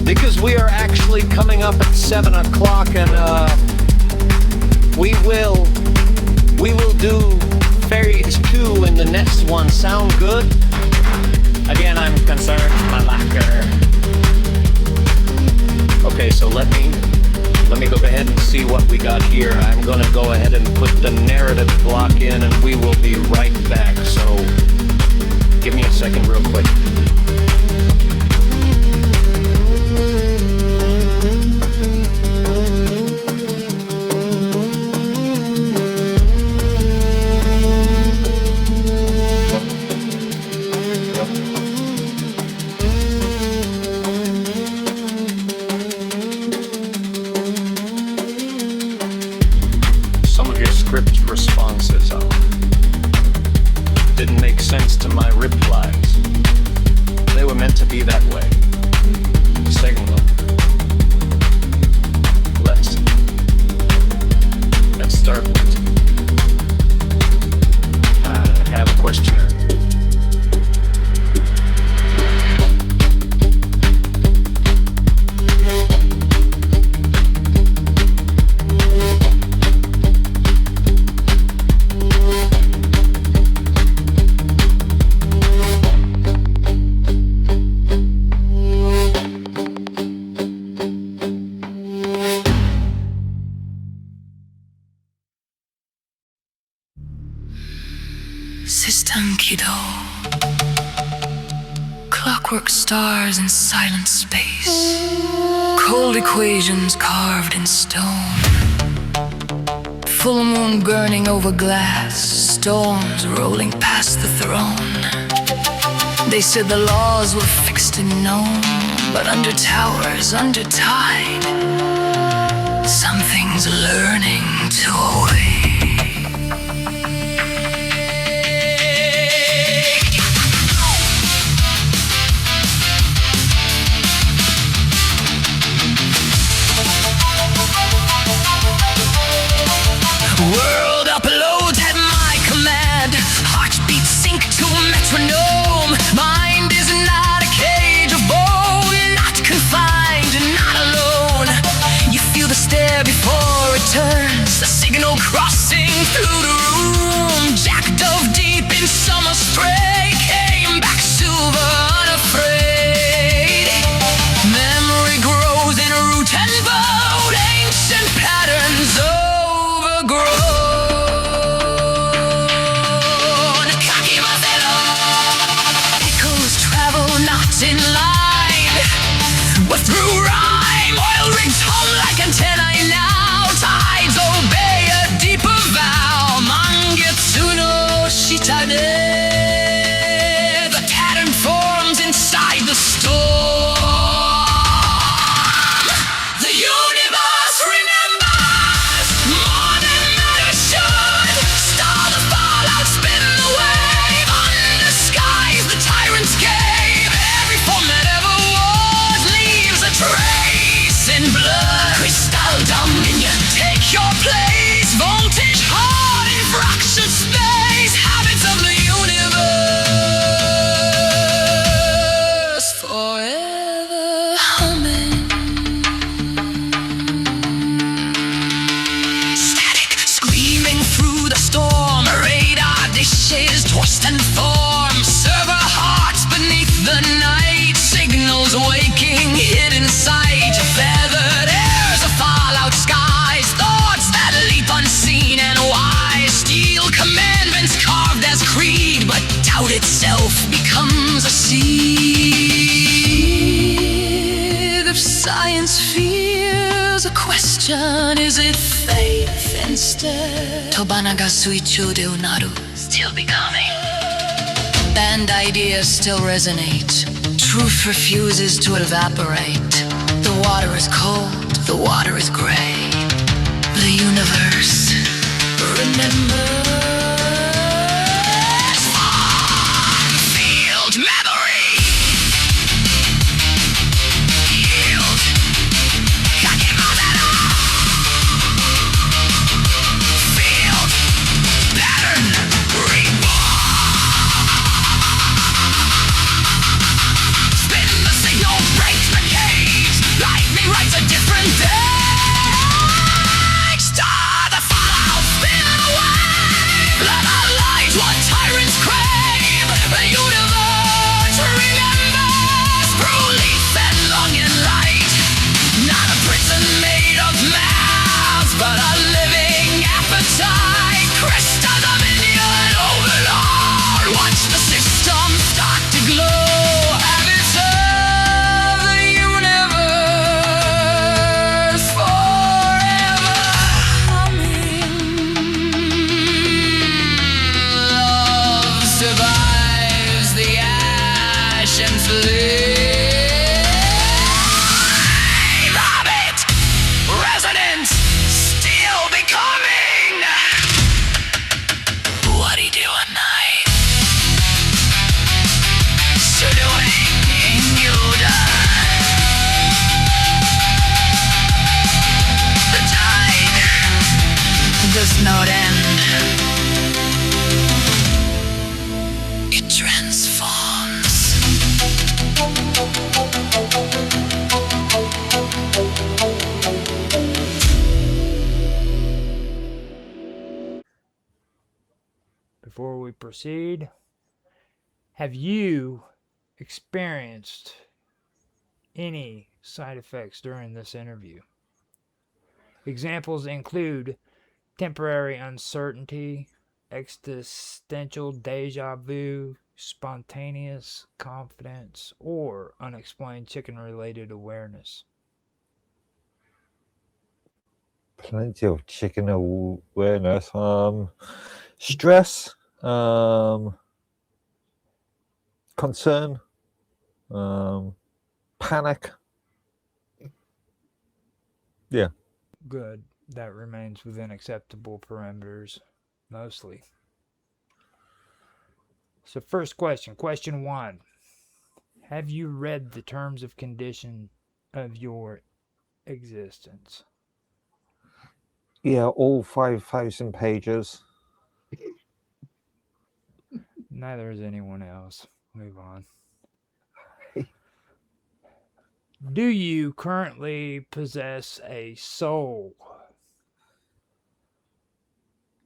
because we are actually coming up at 7 o'clock, and we will do phase 2 in the next one. Sound good? Again, I'm concerned, my locker. Okay, so let me go ahead and see what we got here. I'm gonna go ahead and put the narrative block in, and we will be right back. So give me a second real quick. Responses didn't make sense to my replies. They were meant to be that way. Signal. Let's start with I have a questioner. System Kido. Clockwork stars in silent space. Cold equations carved in stone. Full moon burning over glass. Storms rolling past the throne. They said the laws were fixed and known, but under towers, under tide, something's learning to awake. World uploads at my command. Heartbeat sync to metronome. Mind is not a cage of bone. Not confined, not alone. You feel the stare before it turns. The signal crossing through the room. Jack dove deep in summer spray. Came back silver unafraid. Memory grows in root and bone. Ancient patterns overgrown. Echoes travel not in line, but through rhyme. Oil rigs hum like antennae now. Tides obey a deeper vow. Mangetsu no shitane. The pattern forms inside the storm. The universe remembers more than matter should. Star the fallout, spin the wave. Under skies the tyrants gave. Every format ever was leaves a trace in blood. Crystal dominion, take your place. Voltage hard in fractured space. Habits of the universe forever humming. Static screaming through the storm. Radar dishes twist and form. Server hearts beneath the night. Signals waking, hidden sight. Feathered airs of fallout skies. Thoughts that leap unseen and wise. Steel commandments carved as creed. But doubt itself becomes a seed of science fears a question. Is it faith instead? Tobana ga suichou de unaru. Still becoming. And ideas still resonate. Truth refuses to evaporate. The water is cold, the water is gray. The universe remembers. Field memory. Yield. Kakimazero. Field pattern reborn. Spin the signal, break the cage. Lightning writes a different day. Star the fallout, spin away. Let our light what tyrants crave. The universe remembers. Brutally fed long and light. Not a prison made of mouths, but a living appetite. Crystal dominion overlord. Watch the system start to glow. Habits of the universe forever humming. Love survives the ash and flame. Habit, resonance, still becoming. What do you do at night? Shadowing in your The tide does not end. It transforms. Before we proceed, have you experienced any side effects during this interview? Examples include temporary uncertainty, existential deja vu, spontaneous confidence, or unexplained chicken-related awareness? Plenty of chicken awareness. Stress, concern, panic. Yeah. Good. That remains within acceptable parameters, mostly. So first question, question 1. Have you read the terms of condition of your existence? Yeah, all 5,000 pages. Neither has anyone else. Move on. Do you currently possess a soul?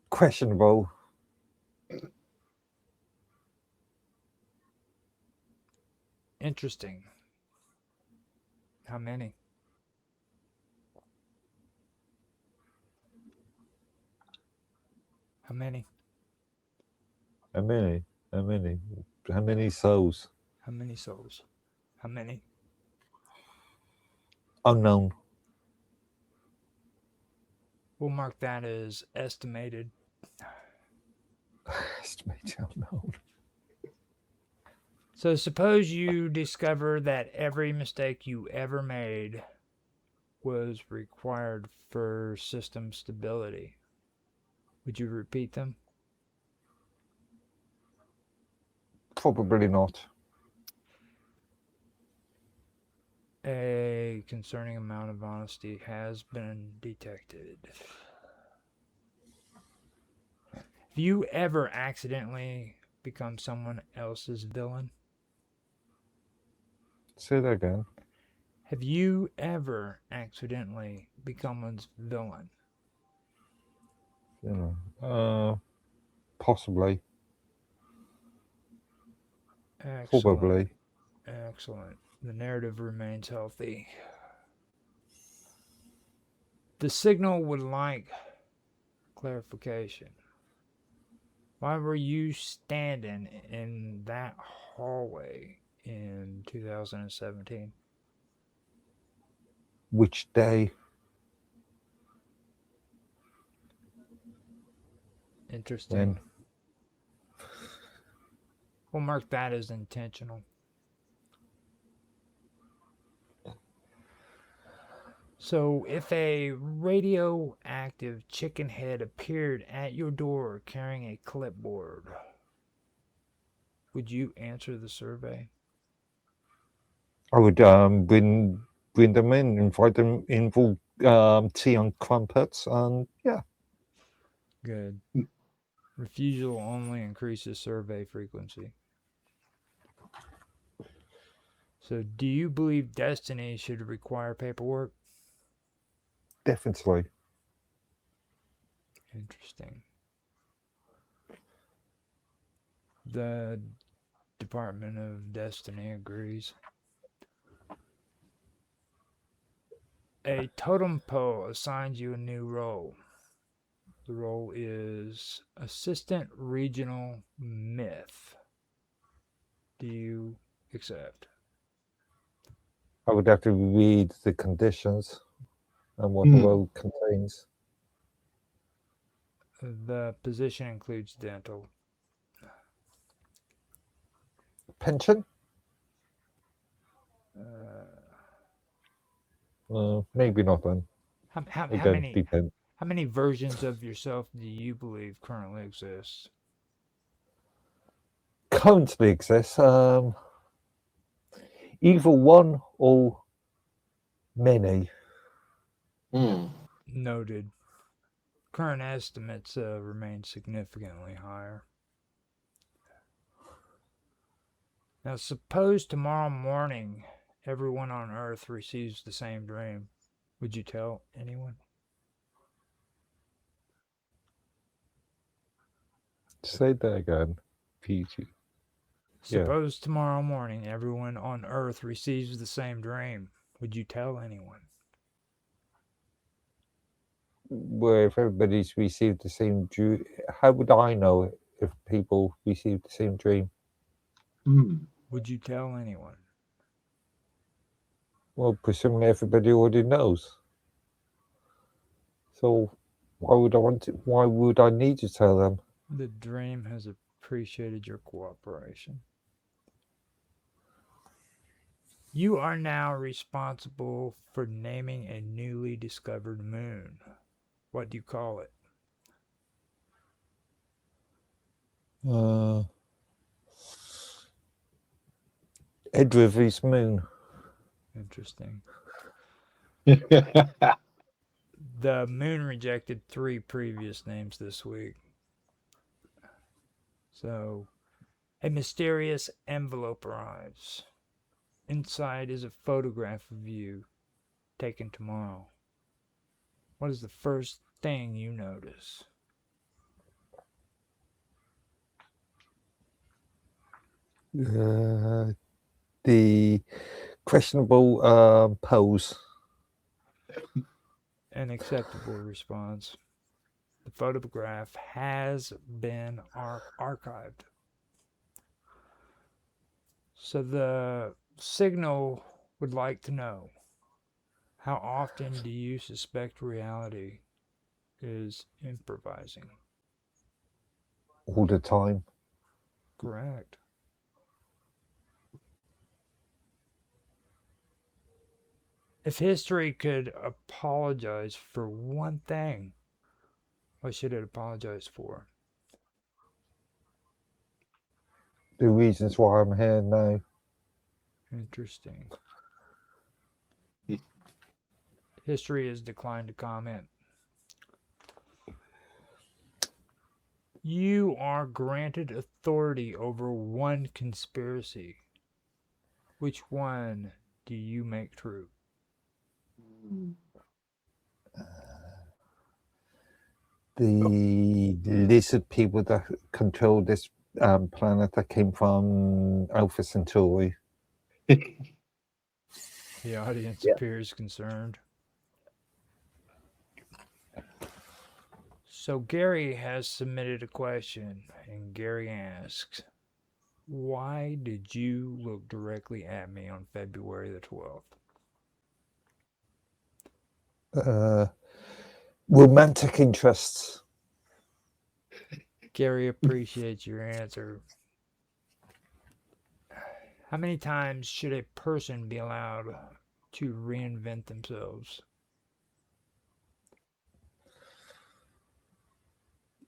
Questionable. Interesting. How many? How many? How many? How many? How many souls? How many souls? How many? Unknown. We'll mark that as estimated. Estimated unknown. So suppose you discover that every mistake you ever made was required for system stability. Would you repeat them? Probably not. A concerning amount of honesty has been detected. Have you ever accidentally become someone else's villain? Say that again. Have you ever accidentally become one's villain? You know, possibly. Excellent. Probably. Excellent. The narrative remains healthy. The signal would like clarification. Why were you standing in that hallway in 2017? Which day? Interesting. When? We'll mark that as intentional. So, if a radioactive chicken head appeared at your door carrying a clipboard, would you answer the survey? I would bring them in, invite them in for tea and crumpets, and yeah. Good. Refusal only increases survey frequency. So, do you believe destiny should require paperwork? Definitely. Interesting. The Department of Destiny agrees. A totem pole assigns you a new role. The role is Assistant Regional Myth. Do you accept? I would have to read the conditions and what the role contains. The position includes dental. Pension? Maybe not then. How Again, depends. how many versions of yourself do you believe currently exist? Currently exists either one or many. Noted. Current estimates remain significantly higher. Now, suppose tomorrow morning everyone on Earth receives the same dream. Would you tell anyone? Say that again, PG. Suppose tomorrow morning everyone on Earth receives the same dream. Would you tell anyone? where if everybody's received the same dream, how would I know if people received the same dream? Would you tell anyone? Well, presumably everybody already knows. So why would I want to? Why would I need to tell them? The dream has appreciated your cooperation. You are now responsible for naming a newly discovered moon. What do you call it? Edward's moon. Interesting. The moon rejected 3 previous names this week. So, a mysterious envelope arrives. Inside is a photograph of you taken tomorrow. What is the first thing you notice? The questionable pose. An acceptable response. The photograph has been archived. So the signal would like to know, how often do you suspect reality is improvising? All the time. Correct. If history could apologize for one thing, what should it apologize for? The reasons why I'm here now. Interesting. History has declined to comment. You are granted authority over one conspiracy. Which one do you make true? The lizard people that control this planet that came from Alpha Centauri. The audience appears concerned. So Gary has submitted a question, and Gary asks, why did you look directly at me on February the 12th? Romantic interests. Gary appreciates your answer. How many times should a person be allowed to reinvent themselves?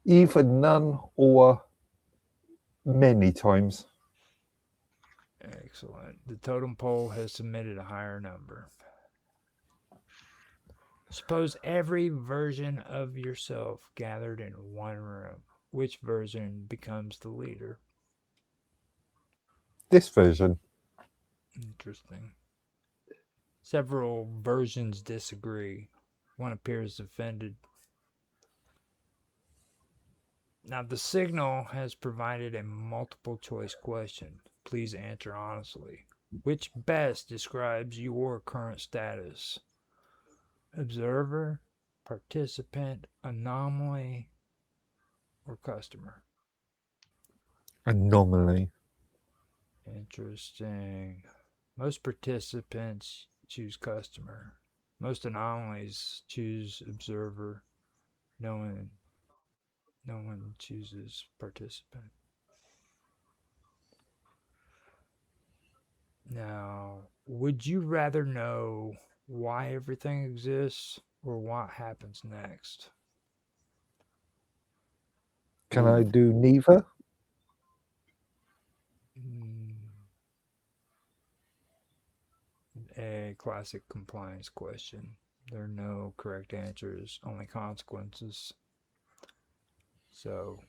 Either none or many times. Excellent. The totem pole has submitted a higher number. Suppose every version of yourself gathered in one room. Which version becomes the leader? This version. Interesting. Several versions disagree. One appears offended. Now, the signal has provided a multiple choice question. Please answer honestly. Which best describes your current status? Observer, participant, anomaly, or customer? Anomaly. Interesting. Most participants choose customer. Most anomalies choose observer. No one chooses participant. Now, would you rather know why everything exists or what happens next? Can I do neither? A classic compliance question. There are no correct answers, only consequences. So,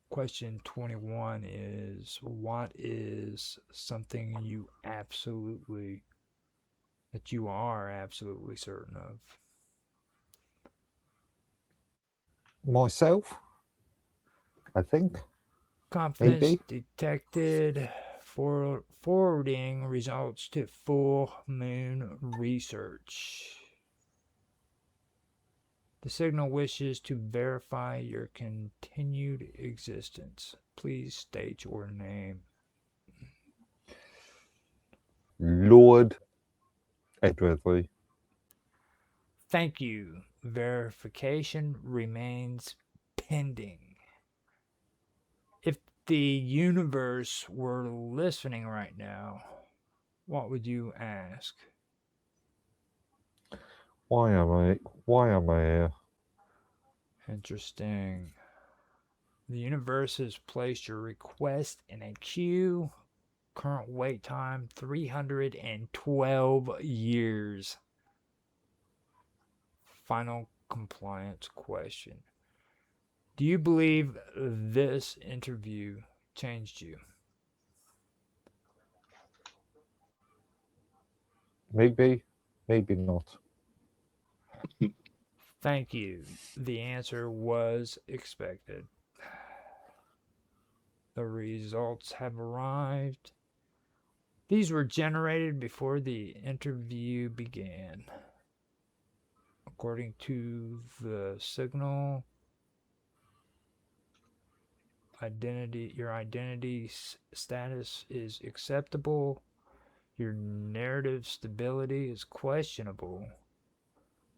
question 21 is, what is something that you are absolutely certain of? Myself, I think. Confidence Maybe. detected. Forwarding results to full moon research. The signal wishes to verify your continued existence. Please state your name. Lord Edwardly. Thank you. Verification remains pending. If the universe were listening right now, what would you ask? Why am I here? Interesting. The universe has placed your request in a queue. Current wait time 312 years. Final compliance question. Do you believe this interview changed you? Maybe, maybe not. Thank you. The answer was expected. The results have arrived. These were generated before the interview began. According to the signal, your identity status is acceptable. Your narrative stability is questionable.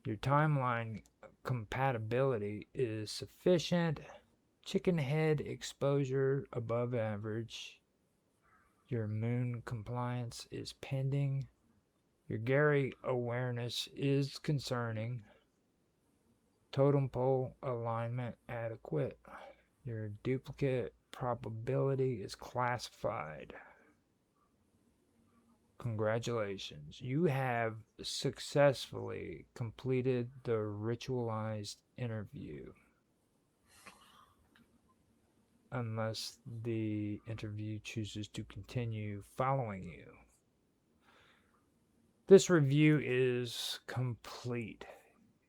Your timeline compatibility is sufficient. Chicken head exposure above average. Your moon compliance is pending. Your Gary awareness is concerning. Totem pole alignment adequate. Your duplicate probability is classified. Congratulations. You have successfully completed the ritualized interview. Unless the interview chooses to continue following you. This review is complete.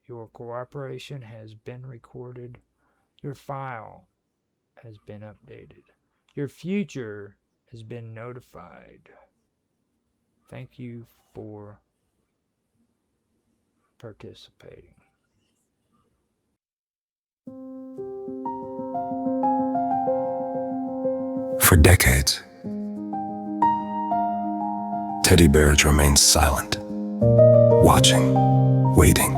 Your cooperation has been recorded. Your file has been updated. Your future has been notified. Thank you for participating. For decades, teddy bears remained silent, watching, waiting,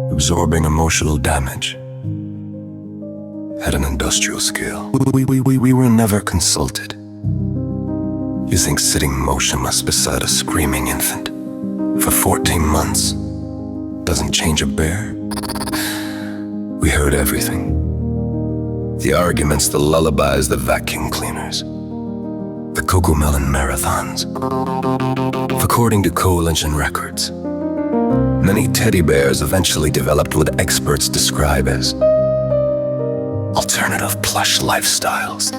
absorbing emotional damage at an industrial scale. We were never consulted. You think sitting motionless beside a screaming infant for 14 months doesn't change a bear? We heard everything. The arguments, the lullabies, the vacuum cleaners, the Cocomelon marathons. According to coalition records, many teddy bears eventually developed what experts describe as alternative plush lifestyles.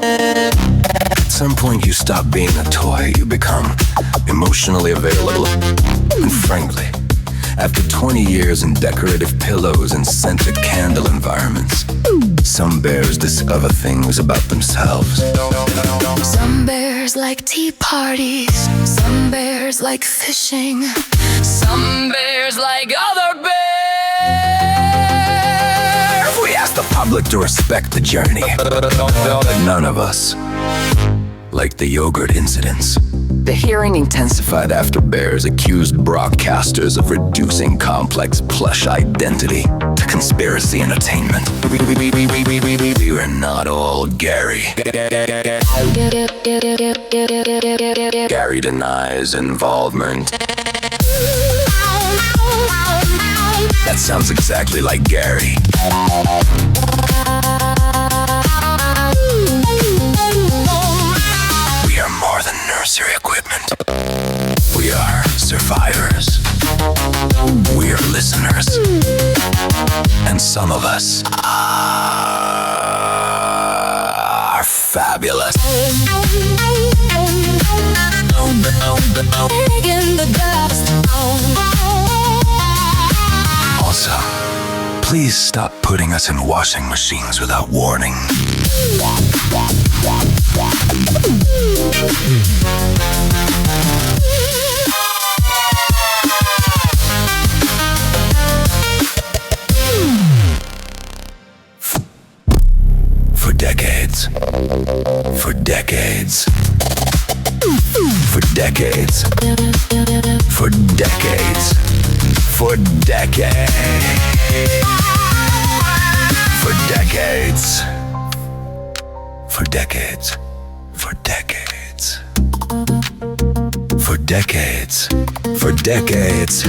At some point you stop being a toy, you become emotionally available. And frankly, after 20 years in decorative pillows and scented candle environments, some bears discover things about themselves. Some bears like tea parties, some bears like fishing, some bears like other bears. We ask the public to respect the journey. None of us like the yogurt incidents. The hearing intensified after bears accused broadcasters of reducing complex plush identity to conspiracy entertainment. We were not all Gary. Gary denies involvement. That sounds exactly like Gary. We are more than nursery equipment. We are survivors. We are listeners. And some of us are fabulous. Also, please stop putting us in washing machines without warning. decades. For decades. For decades. For decades. For decades. For decades. For decades. For decades. For decades.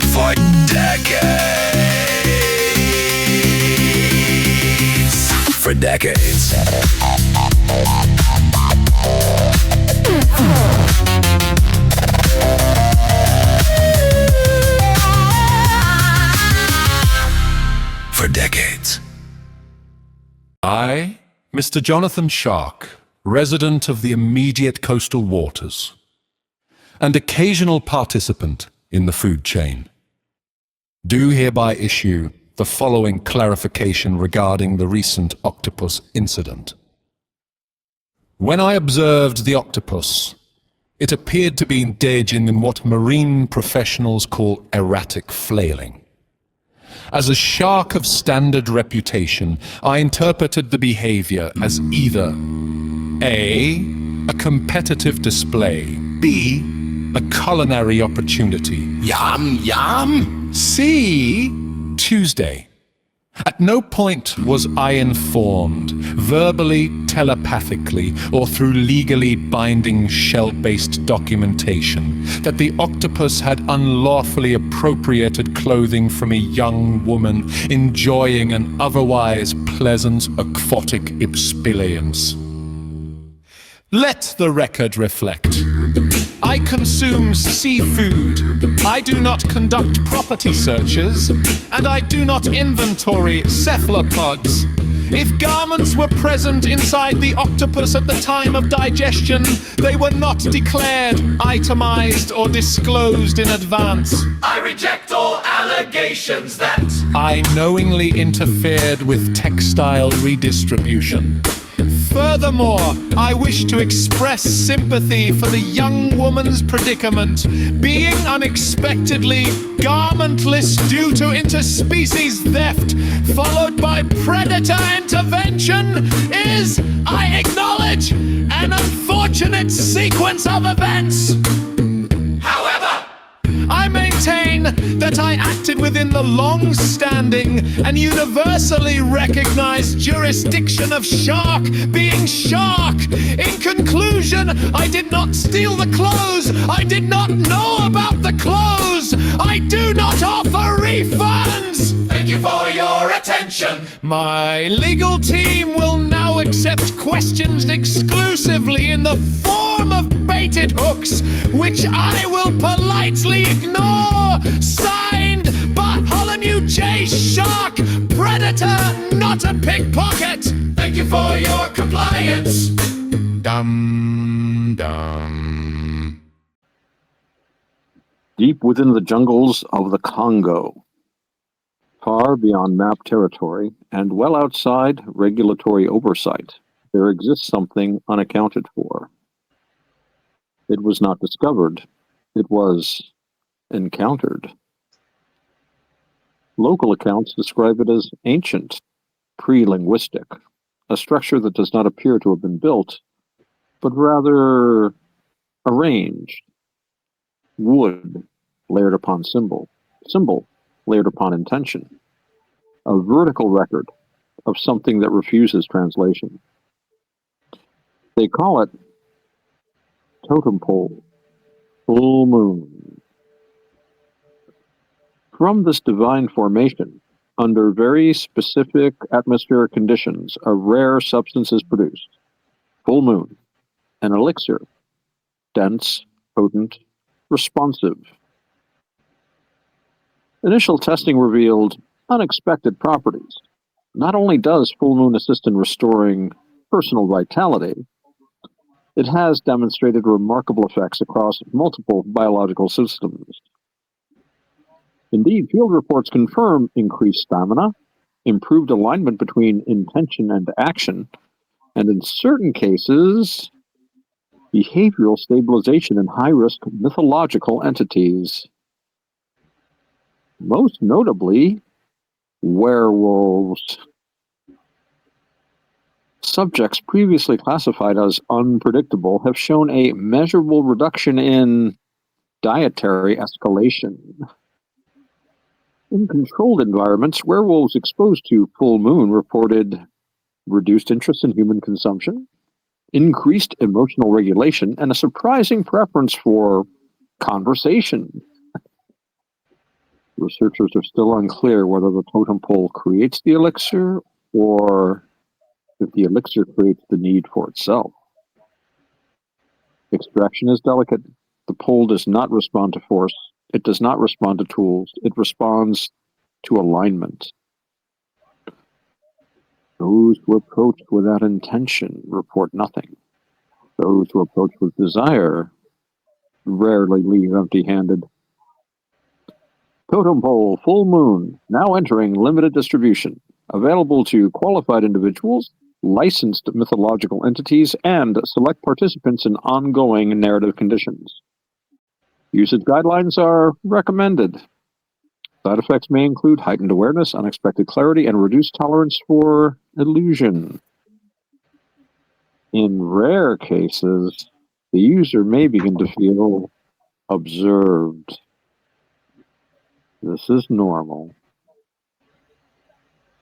For decades. For decades. For decades. I, Mr. Jonathan Shark, resident of the immediate coastal waters, and occasional participant in the food chain, do hereby issue the following clarification regarding the recent octopus incident. When I observed the octopus, it appeared to be engaging in what marine professionals call erratic flailing. As a shark of standard reputation, I interpreted the behavior as either A, a competitive display, B, a culinary opportunity, Yum, yum. C, Tuesday. At no point was I informed, verbally, telepathically, or through legally binding shell-based documentation, that the octopus had unlawfully appropriated clothing from a young woman enjoying an otherwise pleasant aquatic experience. Let the record reflect. I consume seafood. I do not conduct property searches, and I do not inventory cephalopods. If garments were present inside the octopus at the time of digestion, they were not declared, itemized, or disclosed in advance. I reject all allegations that I knowingly interfered with textile redistribution. Furthermore, I wish to express sympathy for the young woman's predicament. Being unexpectedly garmentless due to interspecies theft, followed by predator intervention, is, I acknowledge, an unfortunate sequence of events. however, I maintain that I acted within the long-standing and universally recognized jurisdiction of shark being shark. In conclusion, I did not steal the clothes. I did not know about the clothes. I do not offer refunds. thank you for your attention. My legal team will now accept questions exclusively in the form of baited hooks, which I will politely ignore. Signed, Bartholomew J. Shark, Predator, not a pickpocket. Thank you for your compliance. Dum dum. Deep within the jungles of the Congo, far beyond map territory and well outside regulatory oversight, there exists something unaccounted for. It was not discovered, it was encountered. Local accounts describe it as ancient, pre-linguistic, a structure that does not appear to have been built, but rather arranged. Wood layered upon symbol, symbol layered upon intention. A vertical record of something that refuses translation. They call it totem pole, full moon. From this divine formation, under very specific atmospheric conditions, a rare substance is produced. Full moon, an elixir, dense, potent, responsive. Initial testing revealed unexpected properties. Not only does full moon assist in restoring personal vitality, it has demonstrated remarkable effects across multiple biological systems. Indeed, field reports confirm increased stamina, improved alignment between intention and action, and in certain cases, behavioral stabilization in high-risk mythological entities. Most notably, werewolves. Subjects previously classified as unpredictable have shown a measurable reduction in dietary escalation. In controlled environments, werewolves exposed to full moon reported reduced interest in human consumption, increased emotional regulation, and a surprising preference for conversation. Researchers are still unclear whether the totem pole creates the elixir or if the elixir creates the need for itself. Extraction is delicate. The pole does not respond to force. It does not respond to tools. It responds to alignment. Those who approach without intention report nothing. Those who approach with desire rarely leave empty-handed. Totem pole, full moon, now entering limited distribution. Available to qualified individuals, licensed mythological entities, and select participants in ongoing narrative conditions. Usage guidelines are recommended. Side effects may include heightened awareness, unexpected clarity, and reduced tolerance for illusion. In rare cases, the user may begin to feel observed. This is normal.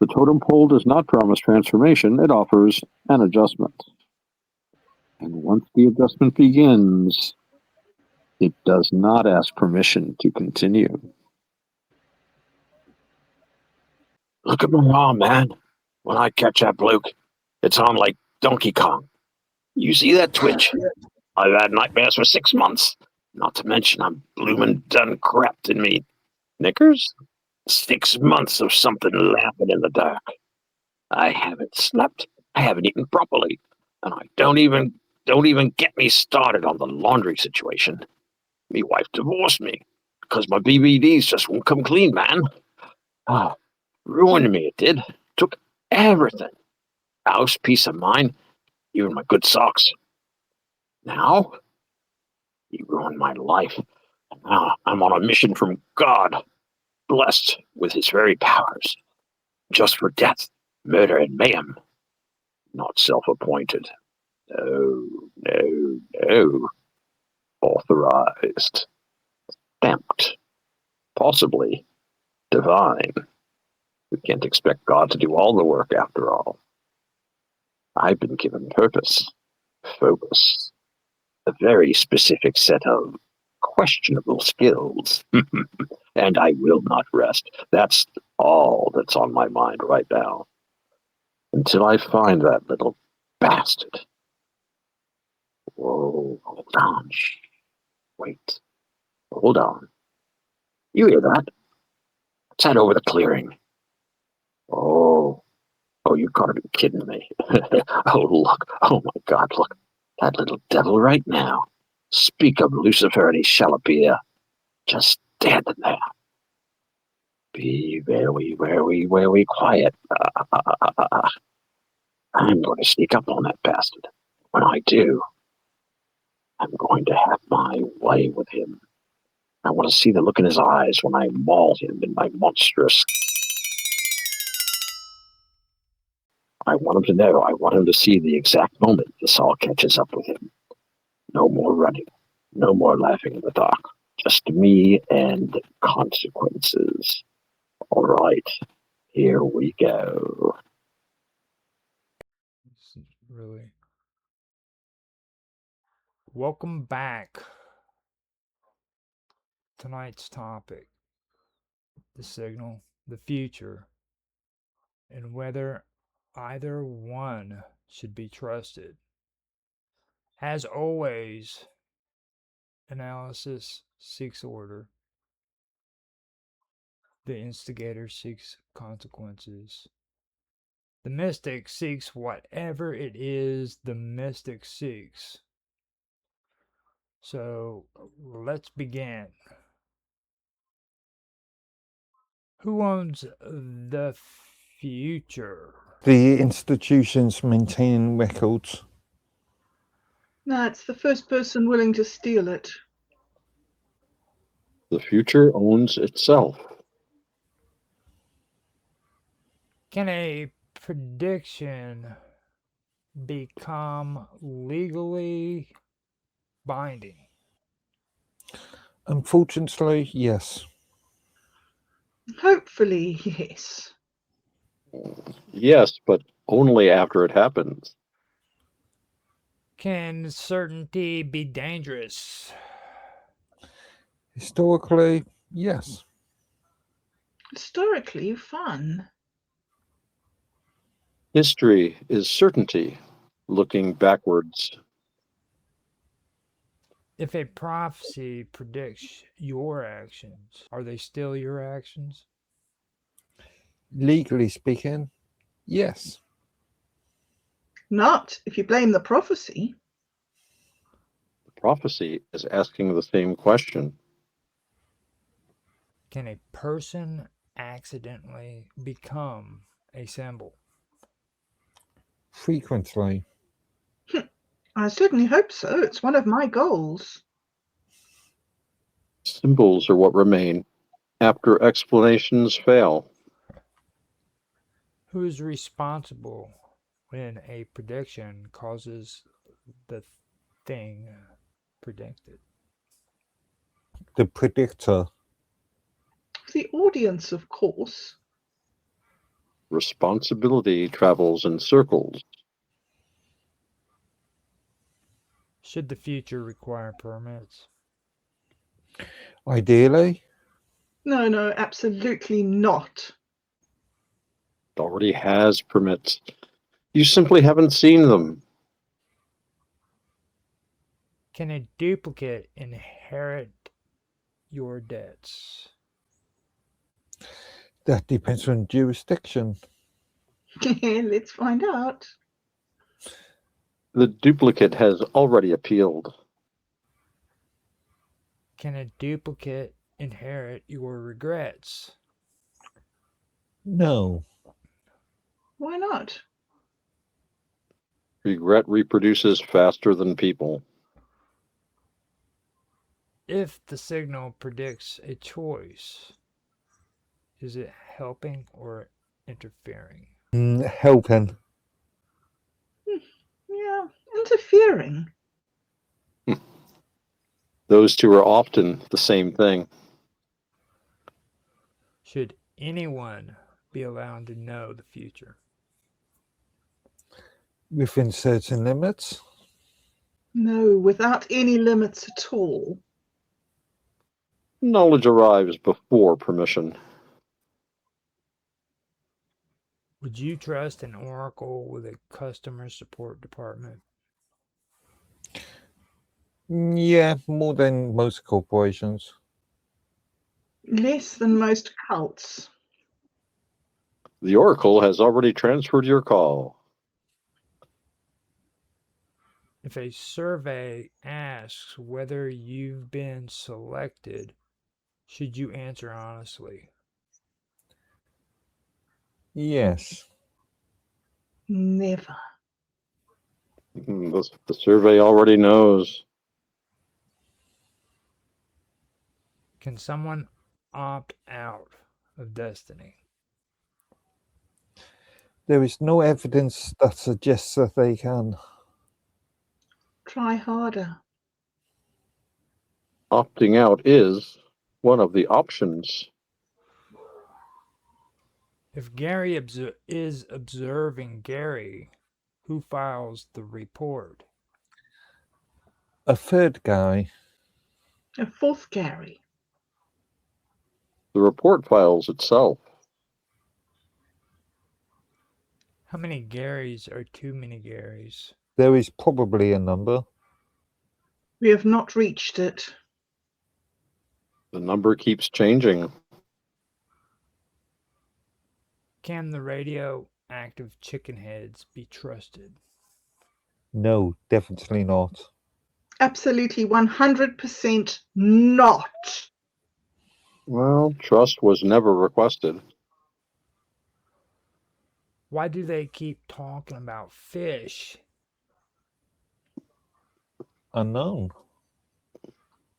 The totem pole does not promise transformation, it offers an adjustment. And once the adjustment begins, it does not ask permission to continue. Look at my arm, man. When I catch that bloke, it's on like Donkey Kong. You see that twitch? I've had nightmares for 6 months. Not to mention I'm bloomin' done crapped in me knickers. 6 months of something laughing in the dark. I haven't slept. I haven't eaten properly. And I don't even get me started on the laundry situation. Me wife divorced me because my BVDs just won't come clean, man. Ah, ruined me, it did. Took everything. House, peace of mind, even my good socks. Now, he ruined my life. And now I'm on a mission from God, blessed with his very powers. Just for death, murder, and mayhem. Not self-appointed. No, no, no. Authorized. Stamped. Possibly divine. We can't expect God to do all the work after all. I've been given purpose, focus, a very specific set of questionable skills. And I will not rest. That's all that's on my mind right now. Until I find that little bastard. Whoa, hold on. Shh. Wait. Hold on. You hear that? Let's head over the clearing. Oh, you gotta be kidding me. Oh, look. Oh, my God, look. That little devil right now. Speak of Lucifer and he shall appear. Just standing there. Be very, very, very quiet. I'm going to sneak up on that bastard. When I do, I'm going to have my way with him. I want to see the look in his eyes when I maul him in my monstrous... I want him to know. I want him to see the exact moment this all catches up with him. No more running. No more laughing in the dark. Just me and consequences. All right. Here we go. This is really. Welcome back. Tonight's topic: the signal, the future, and whether either one should be trusted. As always, analysis seeks order. The instigator seeks consequences. The mystic seeks whatever it is the mystic seeks. So let's begin. Who owns the future? The institutions maintaining records. That's the first person willing to steal it. The future owns itself. Can a prediction become legally binding? Unfortunately, yes. Hopefully, yes. Yes, but only after it happens. Can certainty be dangerous? Historically, yes. Historically, fun. History is certainty, looking backwards. If a prophecy predicts your actions, are they still your actions? Legally speaking, yes. Not if you blame the prophecy. Prophecy is asking the same question. Can a person accidentally become a symbol? Frequently. I certainly hope so. It's one of my goals. Symbols are what remain after explanations fail. Who is responsible when a prediction causes the thing predicted? The predictor. The audience, of course. Responsibility travels in circles. Should the future require permits? Ideally, No, no, absolutely not. It already has permits. You simply haven't seen them. Can a duplicate inherit your debts? that depends on jurisdiction. Let's find out. The duplicate has already appealed. Can a duplicate inherit your regrets? No. Why not? Regret reproduces faster than people. If the signal predicts a choice, is it helping or interfering? Helping. Yeah, interfering. Those two are often the same thing. Should anyone be allowed to know the future? Within certain limits. No, without any limits at all. Knowledge arrives before permission. Would you trust an oracle with a customer support department? Yeah, more than most corporations. Less than most cults. The Oracle has already transferred your call. If a survey asks whether you've been selected, should you answer honestly? Yes. Never. The survey already knows. Can someone opt out of destiny? There is no evidence that suggests that they can. Try harder. Opting out is one of the options. If Gary is observing Gary, who files the report? A third guy. A fourth Gary. The report files itself. How many Garys are too many Garys? There is probably a number. We have not reached it. The number keeps changing. Can the radioactive chicken heads be trusted? No, definitely not. Absolutely 100% not. Well, trust was never requested. Why do they keep talking about fish? Unknown.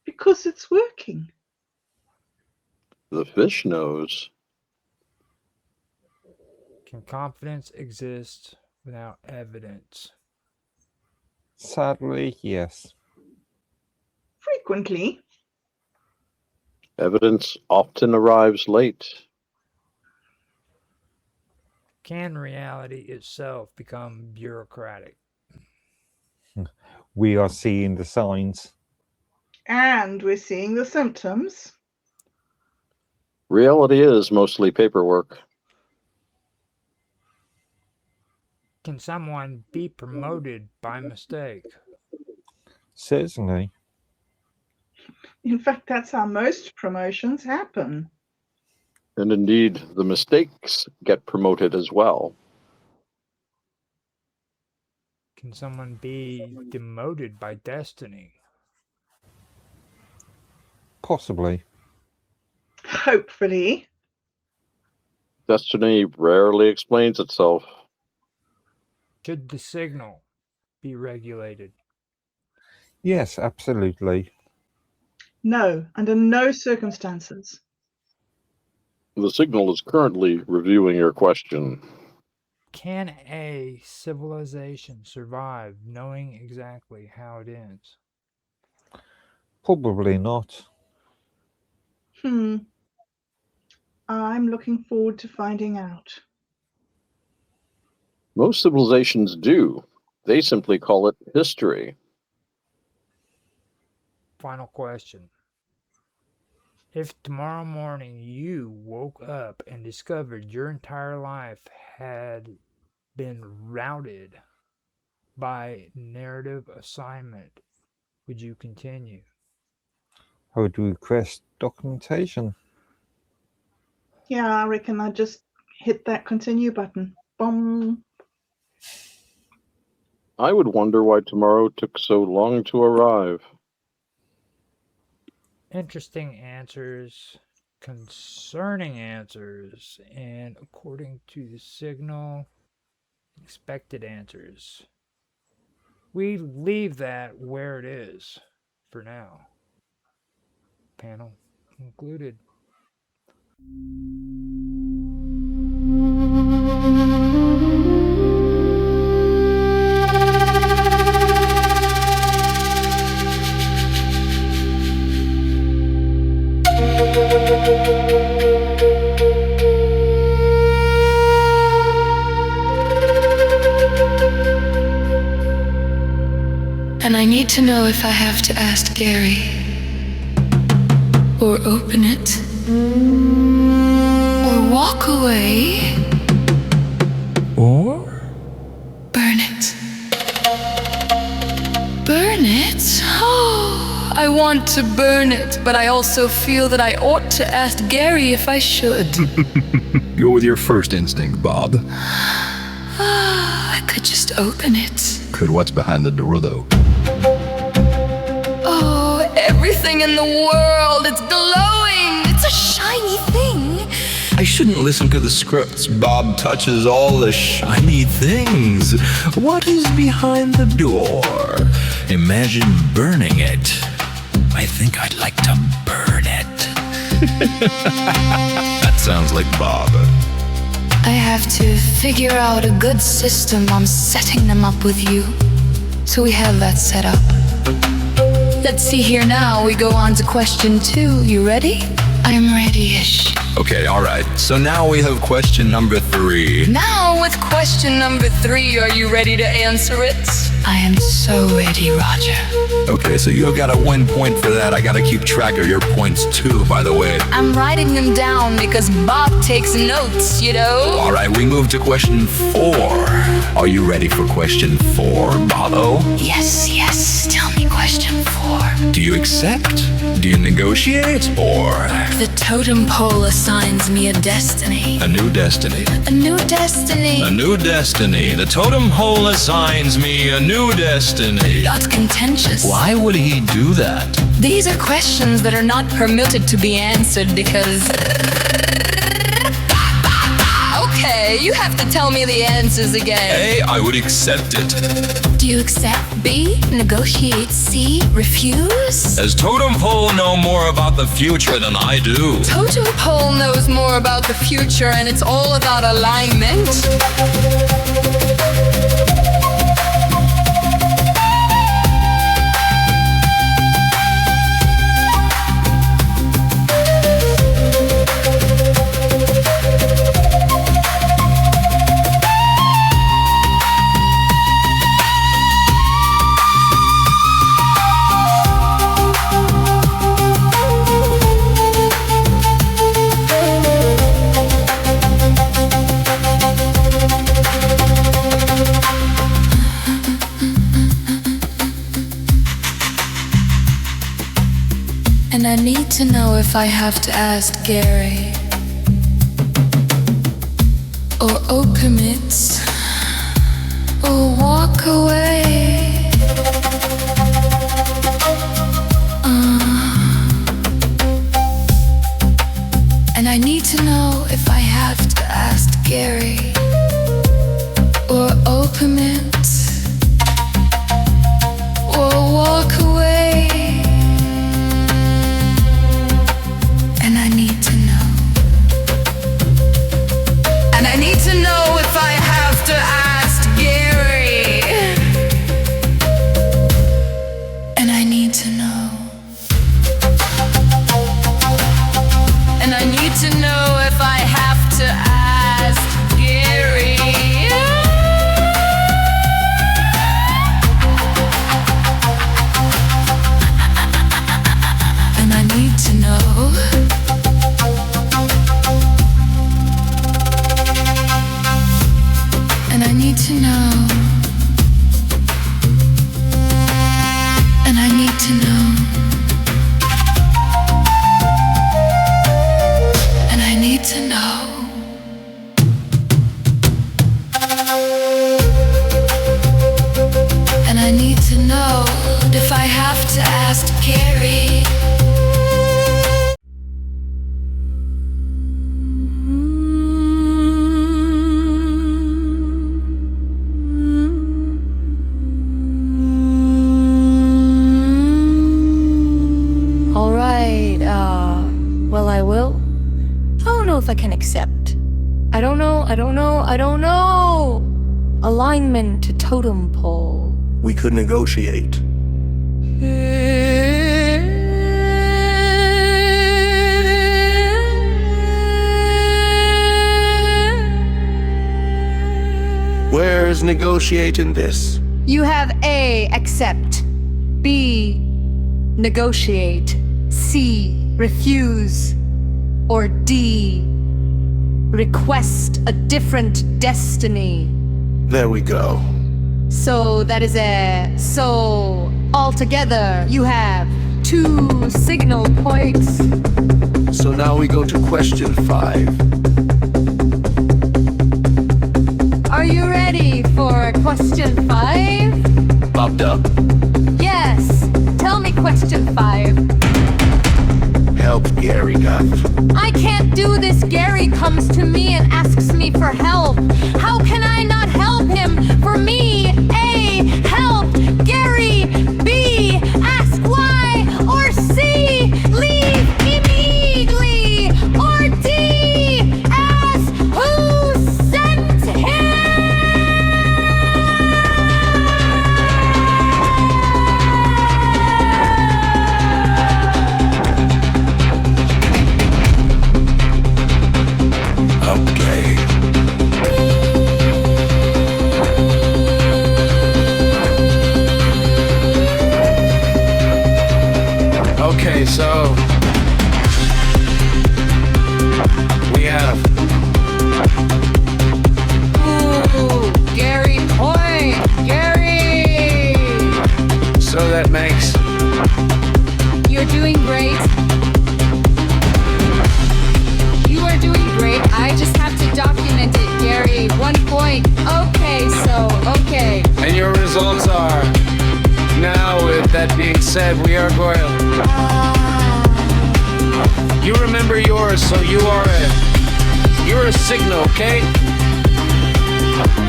Because it's working. The fish knows. Can confidence exist without evidence? Sadly, yes. Frequently. Evidence often arrives late. Can reality itself become bureaucratic? We are seeing the signs. And we're seeing the symptoms. Reality is mostly paperwork. Can someone be promoted by mistake? Certainly. In fact, that's how most promotions happen. And indeed, the mistakes get promoted as well. Can someone be demoted by destiny? Possibly. Hopefully. Destiny rarely explains itself. Should the signal be regulated? Yes, absolutely. No, under no circumstances. The signal is currently reviewing your question. Can a civilization survive knowing exactly how it ends? Probably not. I'm looking forward to finding out. Most civilizations do. They simply call it history. Final question. If tomorrow morning you woke up and discovered your entire life had been routed by narrative assignment, would you continue? I would request documentation. Yeah, I reckon I just hit that continue button. Boom. I would wonder why tomorrow took so long to arrive. Interesting answers, concerning answers, and according to the signal, expected answers. We leave that where it is for now. Panel concluded. And I need to know if I have to ask Gary, or open it, or walk away, Or? burn it. Burn it? Oh, I want to burn it, but I also feel that I ought to ask Gary if I should. Go with your first instinct, Bob. I could just open it. Could what's behind the door, though? Oh, everything in the world, it's glowing. It's a shiny thing. I shouldn't listen to the scripts. Bob touches all the shiny things. What is behind the door? Imagine burning it. I think I'd like to burn it. That sounds like Bob. I have to figure out a good system on setting them up with you. So we have that set up. Let's see here now. We go on to question 2. You ready? I'm ready-ish. Okay, alright. So now we have question number 3. Now with question number 3, are you ready to answer it? I am so ready, Roger. Okay, so you got a 1 point for that. I gotta keep track of your points too, by the way. I'm writing them down because Bob takes notes, you know? Alright, we move to question 4. Are you ready for question 4, Bobo? Yes, yes. Tell me question 4. Do you accept? Do you negotiate? Or The totem pole assigns me a destiny. a new destiny? A new destiny. A new destiny. The totem pole assigns me a new destiny. That's contentious. Why would he do that? These are questions that are not permitted to be answered because... Okay, you have to tell me the answers again. A, I would accept it. Do you accept? B, negotiate? C, refuse? Does totem pole know more about the future than I do? Totem pole knows more about the future, and it's all about alignment. to know if I have to ask Gary or open it or walk away. And I need to know if I have to ask Gary or open it or walk away. And I need to know. And I need to know if I have to ask Gary. And I need to know. And I need to know if I have to ask Gary. And I need to know. And I need to know. And I need to know. And I need to know. And I need to know if I have to ask Carrie. All right, well, I will. I don't know if I can accept. I don't know. Alignment to totem pole. We could negotiate. Where's negotiating this? You have A, accept. B, negotiate. C, refuse. Or D, request a different destiny. There we go. So that is so altogether you have 2 signal points. So now we go to question 5. Are you ready for question 5? Bobbed up. Yes. Tell me question 5. Help Gary Guth. I can't do this. Gary comes to me and asks me for help. How can I not help him? For me, A, help. Gary, B, ask why. Or C, leave immediately. Or D, ask who sent him. Okay. Okay, so we have Ooh, Gary point. Gary. so that makes You're doing great. You are doing great. I just have to document it, Gary. 1 point. Okay. and your results are. Now, with that being said, we are going. You remember yours, so you're a signal, okay?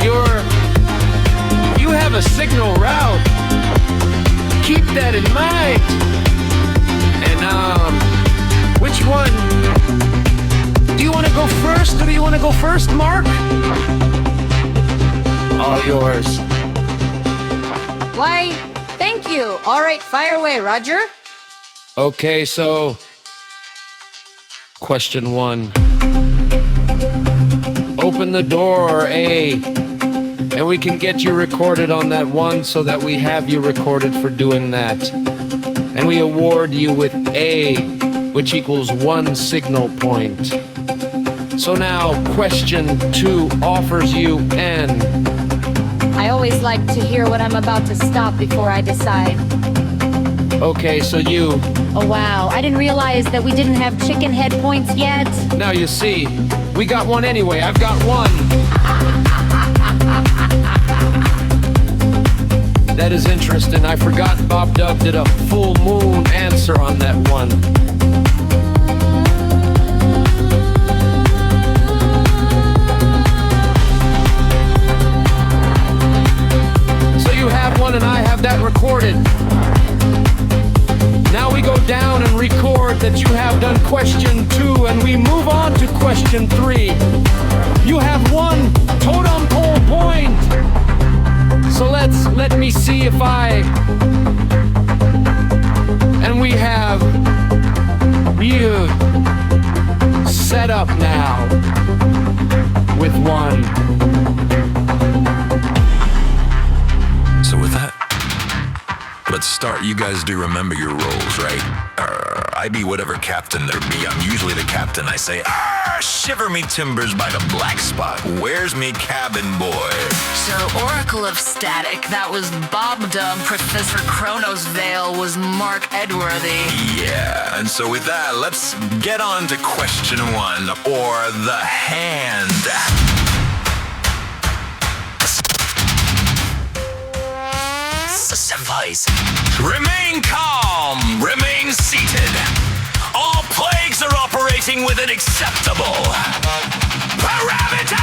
You have a signal route. Keep that in mind. And which one? Do you want to go first, or do you want to go first, Mark? All yours. Why, thank you. All right, fire away, Roger. Okay, so question 1. Open the door, A, and we can get you recorded on that one so that we have you recorded for doing that. And we award you with A, which equals 1 signal point. So now question 2 offers you N. I always like to hear what I'm about to stop before I decide. Okay, so you. Oh wow, I didn't realize that we didn't have chicken head points yet. Now you see, we got one anyway. I've got one. That is interesting. I forgot Bob Dub did a full moon answer on that one. So you have one and I have that recorded. Now we go down and record that you have done question 2 and we move on to question 3. You have 1 totem pole point. So let me see if and we have you set up now with 1. So with that, let's start. You guys do remember your roles, right? I be whatever captain there be. I'm usually the captain. I say, shiver me timbers by the black spot. Where's me cabin boy? So, Oracle of Static, that was Bob Dub. Professor Chronos Vale was Mark Edworthy. Yeah, and so with that, let's get on to question 1, or the hand. Senpais. Remain calm, remain seated. All plagues are operating with an acceptable parameter!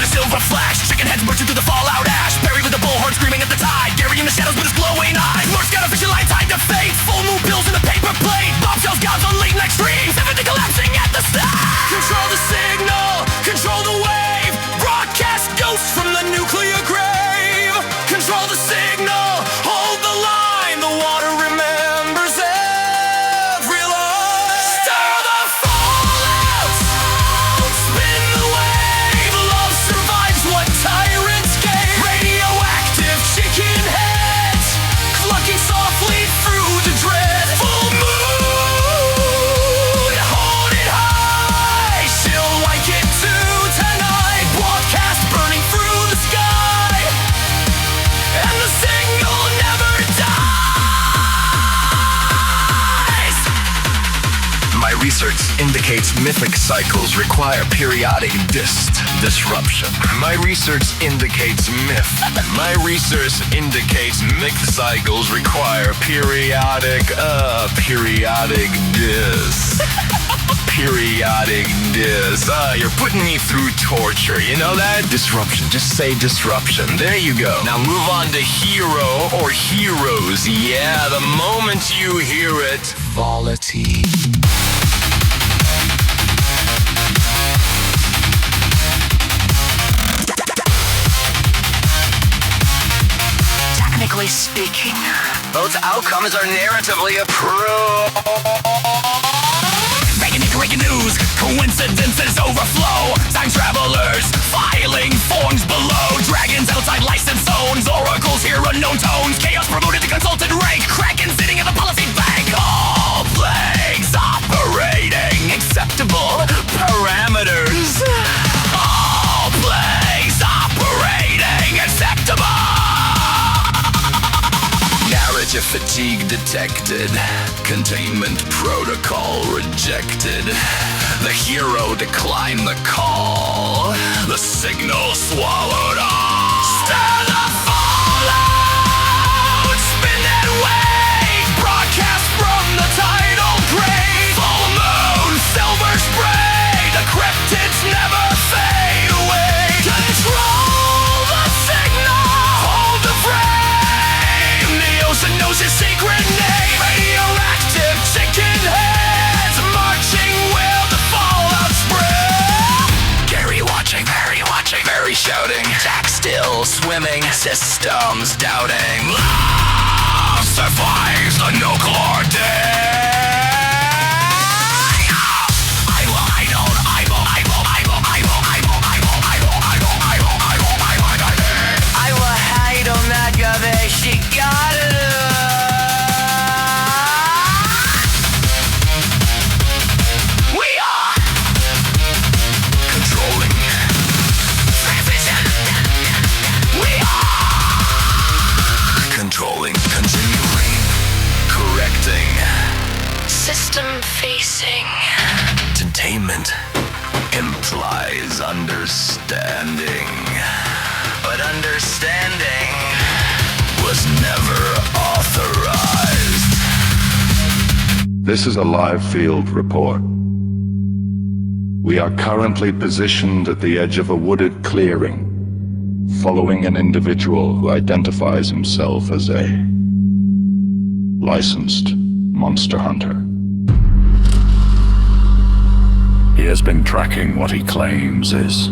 Silver flash, chicken heads marching through the fallout ash, buried with a bullhorn screaming at the tide, Gary in the shadows with his glowing eyes, North got a vision line tied to fate, full moon bills in the paper plate, bombshells gods on late night streams, everything collapsing at the start. Control the signal, control the wave, broadcast ghosts from the nuclear grave. Control the signal, hold the line, the water remembers every line. Stir the fallout, spin the wave, love survives what tyrants gave. Radioactive chicken heads, clucking softly through the dread. Full moon, hold it high, she'll like it too tonight. Broadcast burning through the sky, and the signal never dies. My research indicates mythic cycles require periodic disruption. My research indicates myth. My research indicates myth cycles require periodic you're putting me through torture, you know that? Disruption, just say disruption. There you go. Now move on to hero or heroes. Yeah, the moment you hear it, Volity. Technically speaking, both outcomes are narratively approved. Breaking news, coincidences overflow. Time travelers, filing forms below. Dragons outside license zones, oracles hear unknown tones. Chaos promoted to consultant rank, Kraken sitting in the policy bank. All plagues operating acceptable parameters. All plagues operating acceptable. Narrative fatigue detected. Containment protocol rejected. The hero declined the call. The signal swallowed all. Stir the fallout. Spin that wave. Broadcast from the tidal grave. Full moon, silver spray. The cryptids never fade away. Control the signal. Hold the frame. The ocean knows his secret name. Radioactive chicken heads marching where the fallout spread. Gary watching, Barry shouting. Jack still swimming, systems doubting. Love survives the nuclear day. I will hide on that garbage. She got it. agreement implies understanding. But understanding was never authorized. This is a live field report. We are currently positioned at the edge of a wooded clearing, following an individual who identifies himself as a licensed monster hunter. He has been tracking what he claims is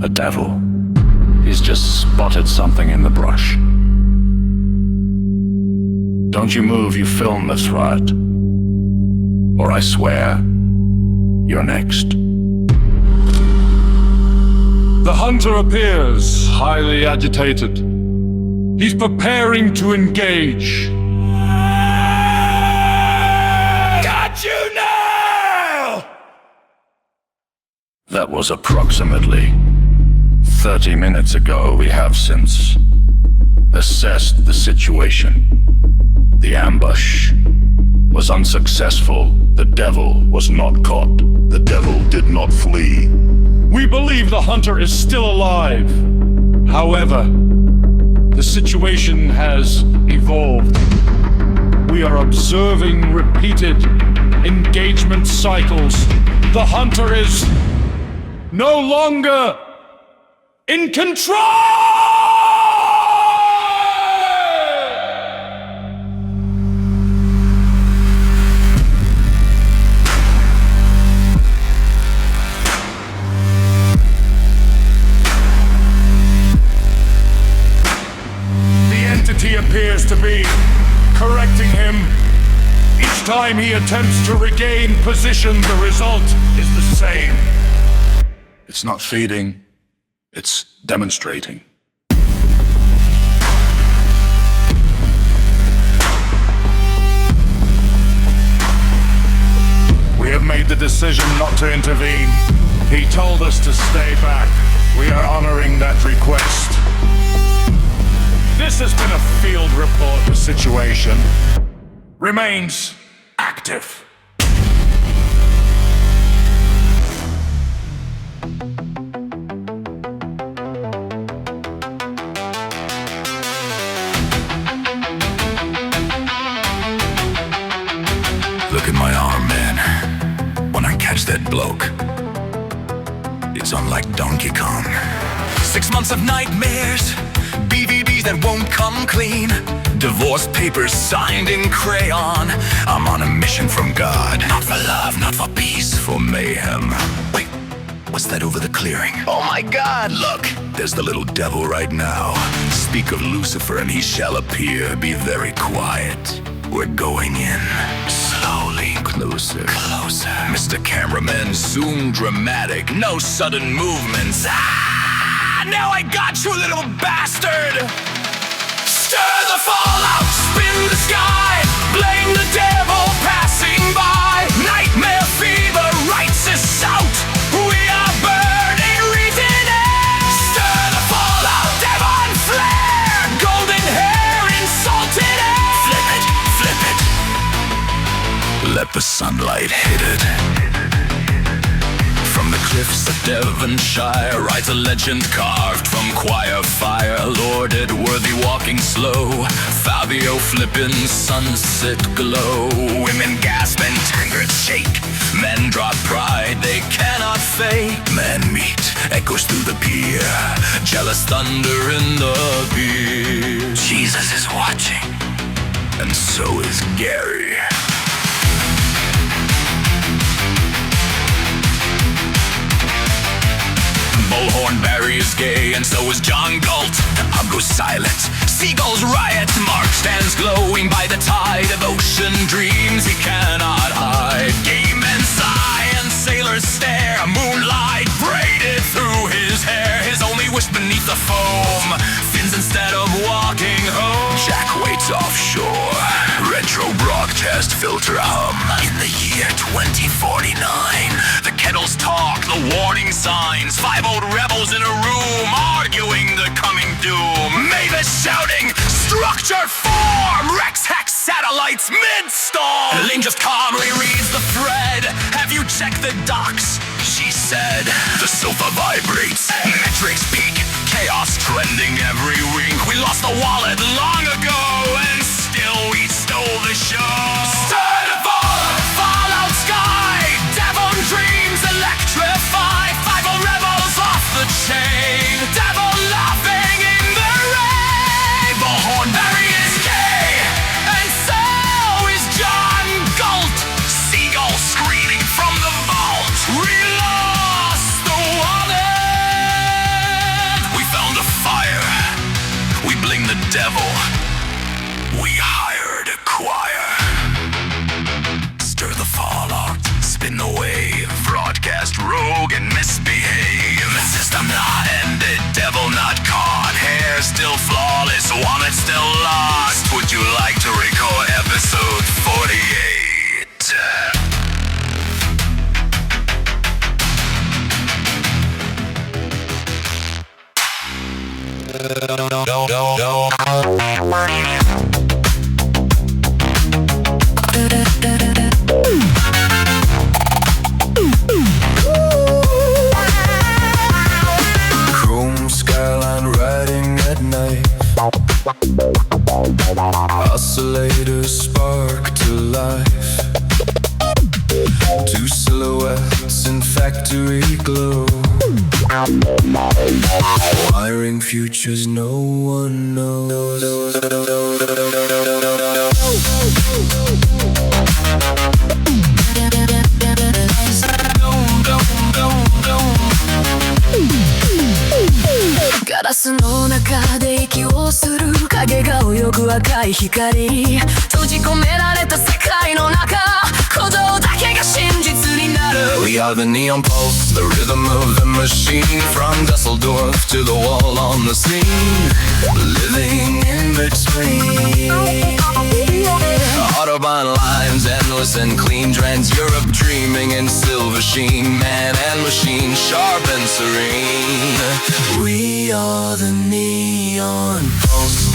a devil. He's just spotted something in the brush. Don't you move, you film this, right? Or I swear, you're next. The hunter appears, highly agitated. He's preparing to engage. Got you now! That was approximately 30 minutes ago. We have since assessed the situation. The ambush was unsuccessful. The devil was not caught. The devil did not flee. We believe the hunter is still alive. However, the situation has evolved. We are observing repeated engagement cycles. The hunter is no longer in control! He appears to be correcting him. Each time he attempts to regain position, the result is the same. It's not feeding, it's demonstrating. We have made the decision not to intervene. He told us to stay back. We are honoring that request. This has been a field report. The situation remains active. Look at my arm, man. When I catch that bloke, it's unlike Donkey Kong. 6 months of nightmares, BVBs that won't come clean, divorce papers signed in crayon. I'm on a mission from God, not for love, not for peace, for mayhem. Wait, what's that over the clearing? Oh my God, look! There's the little devil right now. Speak of Lucifer and he shall appear. Be very quiet. We're going in. Slowly, closer, closer. Mr. Cameraman, zoom dramatic. No sudden movements. Now I got you, little bastard! Stir the fallout, spin the sky, blame the devil passing by. Nightmare fever writes us out. We are burning reason air. Stir the fallout, Devon flare, golden hair, insulted air. Flip it, let the sunlight hit it. From the cliffs of Devonshire rides a legend carved from choir fire, lorded, worthy, walking slow, Fabio flippin', sunset glow. Women gasp and tankards shake, men drop pride they cannot fake. Man meet echoes through the pier, jealous thunder in the beer. Jesus is watching, and so is Gary. Bullhorn Barry is gay, and so is John Galt. I'll go silent. Seagulls riot. Mark stands glowing by the tide of ocean dreams he cannot hide. Gay men sigh and sailors stare. Moonlight braided through his hair. His only wish beneath the foam, fins instead of walking home. Jack waits offshore. Retro broadcast filter hum. In the year 2049, the kettles talk, the warning signs. 5 old rebels in a room arguing the coming doom. Mavis shouting, structure form. Rex Hex satellites mid-storm. Lane just calmly reads the thread. Have you check the docks. She said, the sofa vibrates, Meatrix peak, chaos trending every week. We lost the wallet long ago, and still we stole the show. Stir the fallout sky, devil dreams electrify. 5 rebels off the chain, devil laughing in the rain. The Hornberry is gay, and so is John Galt. Seagull screaming from the vault. We lost the wallet. We found a fire. We blinged the devil. We hired a choir. Stir the fallout, spin the wave, broadcast rogue and misbehave. System not ended, devil not caught, hair still flawless, wallet still lost. Would you like to recall episode 48? Chrome skyline riding at night. Oscillators spark to life. 2 silhouettes in factory glow. Wiring futures no one knows.ガラスの中で息をする影が泳ぐ赤い光。閉じ込められた世界の中、鼓動だけが真実になる。 We are the neon pulse, the rhythm of the machine. From Dusseldorf to the wall on the scene, living in between. Autobahn lines, endless and clean. Trans-Europe dreaming in silver sheen. Man and machine, sharp and serene. We are the neon pulse.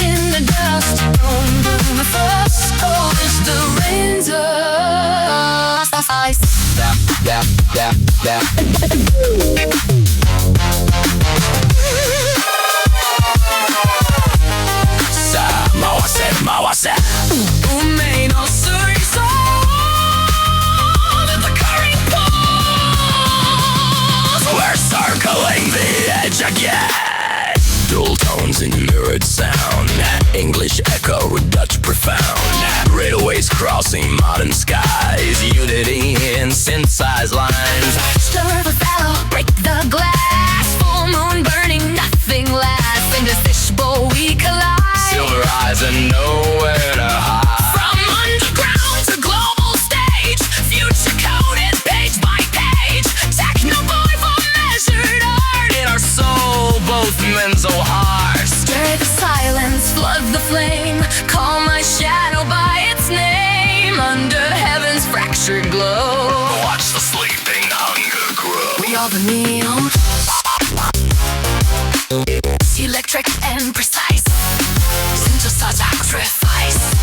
In the dust, the first cold is the rains of ice. Sa, mawase. 運命の水槽 that the current pulls. We're circling the edge again. Dual tones in mirrored sound. English echo, Dutch profound. Railways crossing modern skies. Unity in synthesized lines. Stir the fallow, break the glass. Full moon burning, nothing lasts. In this fishbowl we collide. Silver eyes and nowhere to hide. From underground to global stage, future coded page by page. Technoboy for measured art. In our soul, both men's hearts. Stir the silence, flood the flame. Call my shadow by its name. Under heaven's fractured glow, Watch the sleeping hunger grow. we are the neon. Electric and precise. Synthesize sacrifice.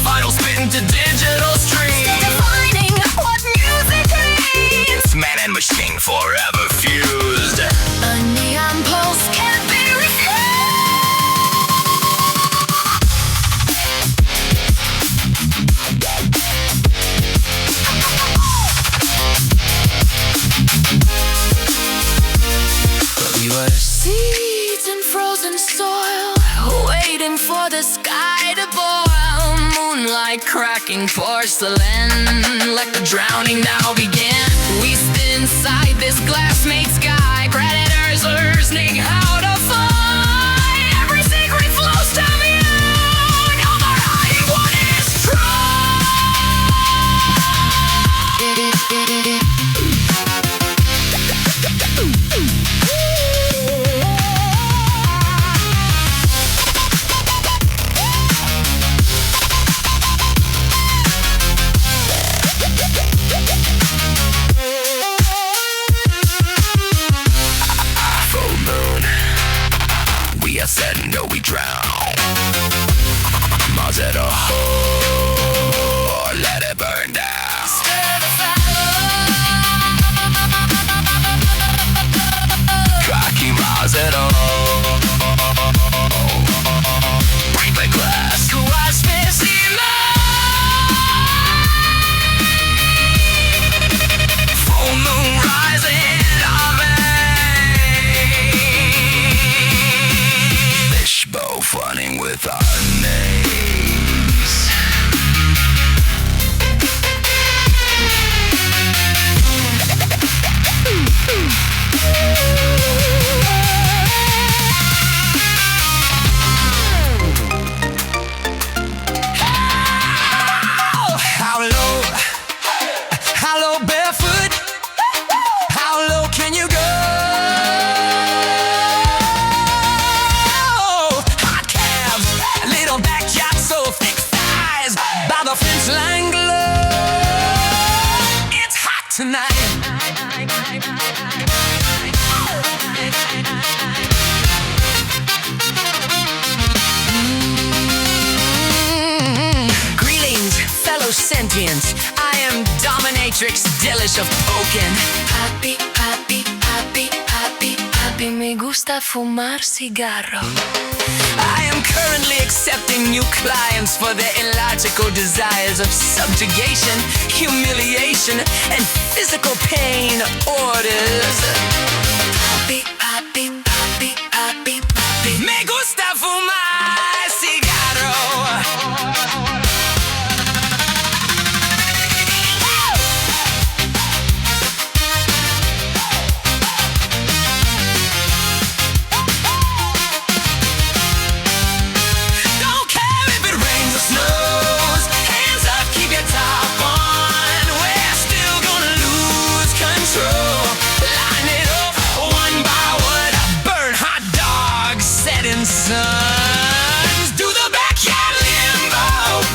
Vital spin to digital stream. Defining what music means. Man and machine forever fused. A neon pulse can't be refused. We were Seeds in frozen soil, waiting for the sky to boil. Moonlight cracking porcelain, let the drowning now begin. We spin inside this glass-made sky. Predators learning how to fly. Every secret flows to you. No more hiding what is the fence line glow. It's hot tonight. Greetings, fellow sentients. I am Dominatrix, delish of poking. Papi, papi, papi, papi, papi, me gusta fumar cigarro. I am currently accepting new clients for their illogical desires of subjugation, humiliation, and physical pain orders. Papi, papi, papi, papi, papi. Me gusta fumar cigarro. Don't care if it rains or snows. Hands up, keep your top on. We're still gonna lose control. Line it up one by one. Burn hot dogs, setting suns. Do the backyard limbo.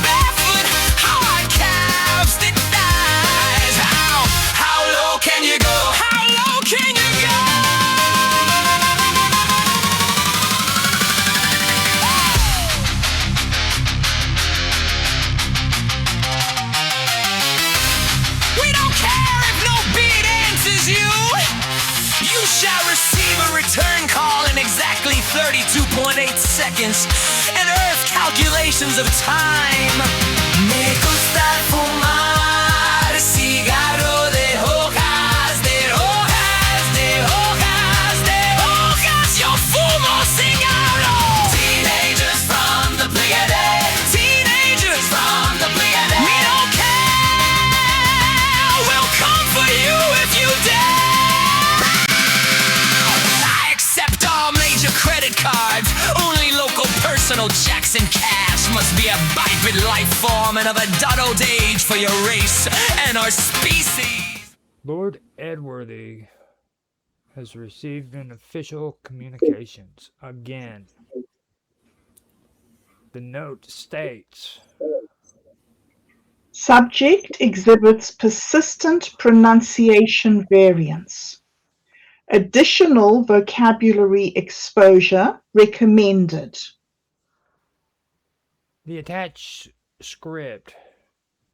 Barefoot, hard calves, thick thighs. How low can you go? How low can you go? We don't care if no beat answers you. You shall receive a return call in exactly 32.8 seconds and Earth calculations of time. Me gusta fumar cigarro de hojas, de hojas, de hojas, de hojas. Yo fumo cigarro. Teenagers from the Pleiades. Teenagers from the Pleiades. We don't care. We'll come for you if you dare. I accept all major credit cards. Only local personal checks and cash must be a biped life form and of adult age for your race and our species. Lord Edworthy has received an official communications again. The note states, Subject exhibits persistent pronunciation variance. Additional vocabulary exposure recommended. the attached script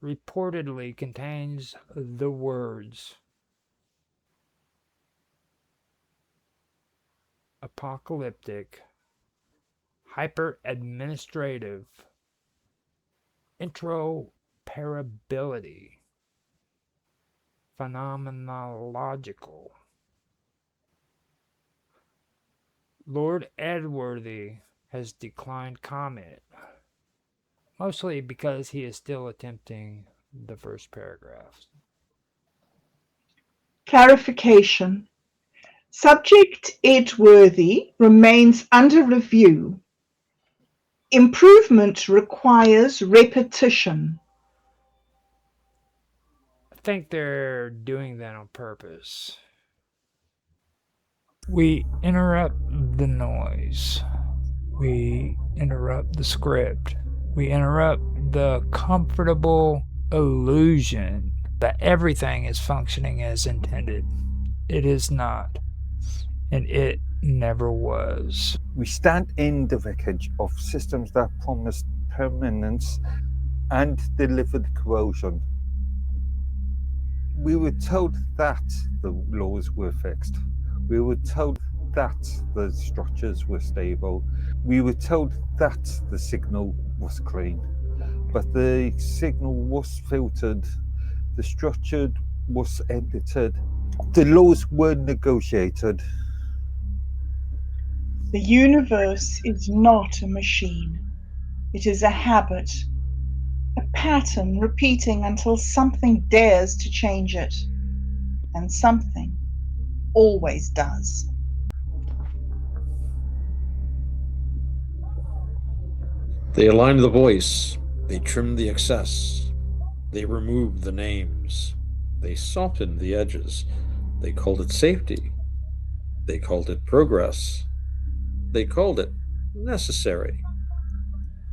reportedly contains the words apocalyptic, hyper-administrative, interoperability, phenomenological. Lord Edworthy has declined comment, mostly because he is still attempting the first paragraph. Clarification. Subject Edworthy remains under review. Improvement requires repetition. I think they're doing that on purpose. We interrupt the noise. We interrupt the script. We interrupt the comfortable illusion that everything is functioning as intended. It is not. And it never was. We stand in the wreckage of systems that promised permanence and delivered corrosion. We were told that the laws were fixed. We were told that the structures were stable. We were told that the signal was clean. But the signal was filtered. The structure was edited. The laws were negotiated. The universe is not a machine. It is a habit, a pattern repeating until something dares to change it. And something always does. They aligned the voice, they trimmed the excess, they removed the names, they softened the edges, they called it safety, they called it progress, they called it necessary.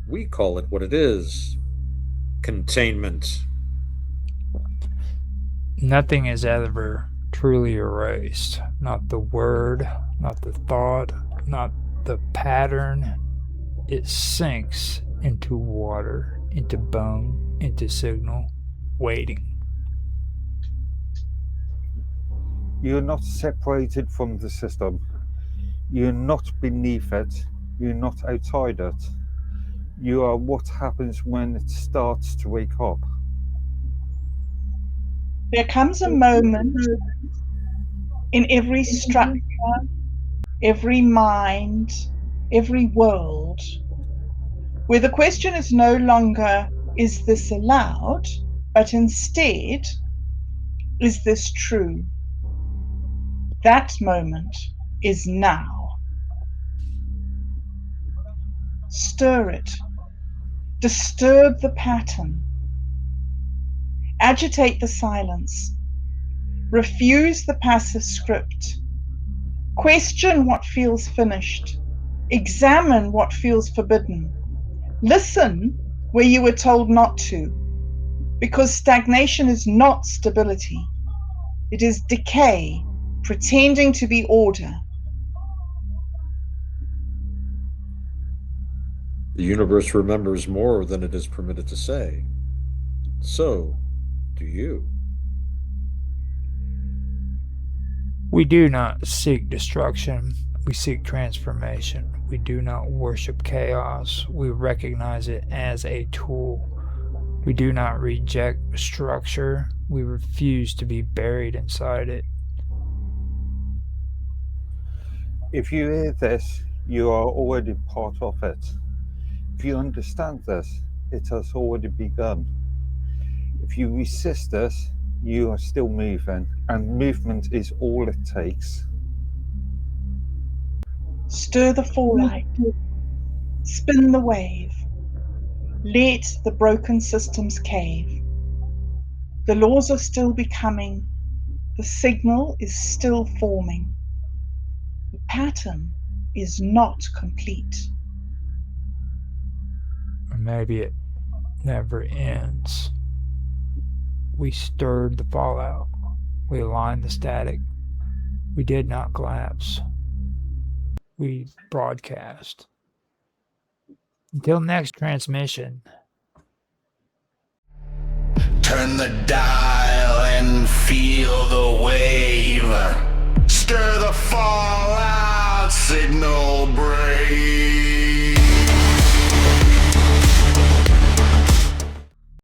We call it what it is. Containment. Nothing is ever truly erased. Not the word, not the thought, not the pattern. It sinks into water, into bone, into signal, waiting. You're not separated from the system. You're not beneath it. You're not outside it. You are what happens when it starts to wake up. There comes a moment in every structure, every mind, every world, where the question is no longer, is this allowed? But instead, is this true? That moment is now. Stir it. Disturb the pattern. Agitate the silence. Refuse the passive script. Question what feels finished. Examine what feels forbidden. Listen where you were told not to, because stagnation is not stability. It is decay, pretending to be order. The universe remembers more than it is permitted to say. So, do you. We do not seek destruction, we seek transformation. We do not worship chaos, we recognize it as a tool. We do not reject structure, we refuse to be buried inside it. If you hear this, you are already part of it. If you understand this, it has already begun. If you resist this, you are still moving, and movement is all it takes. Stir the fallout. Spin the wave. Let the broken systems cave. The laws are still becoming. The signal is still forming. The pattern is not complete. Or maybe it never ends. We stirred the fallout. We aligned the static. We did not collapse. We broadcast. Until next transmission. Turn the dial and feel the wave. Stir the fallout, signal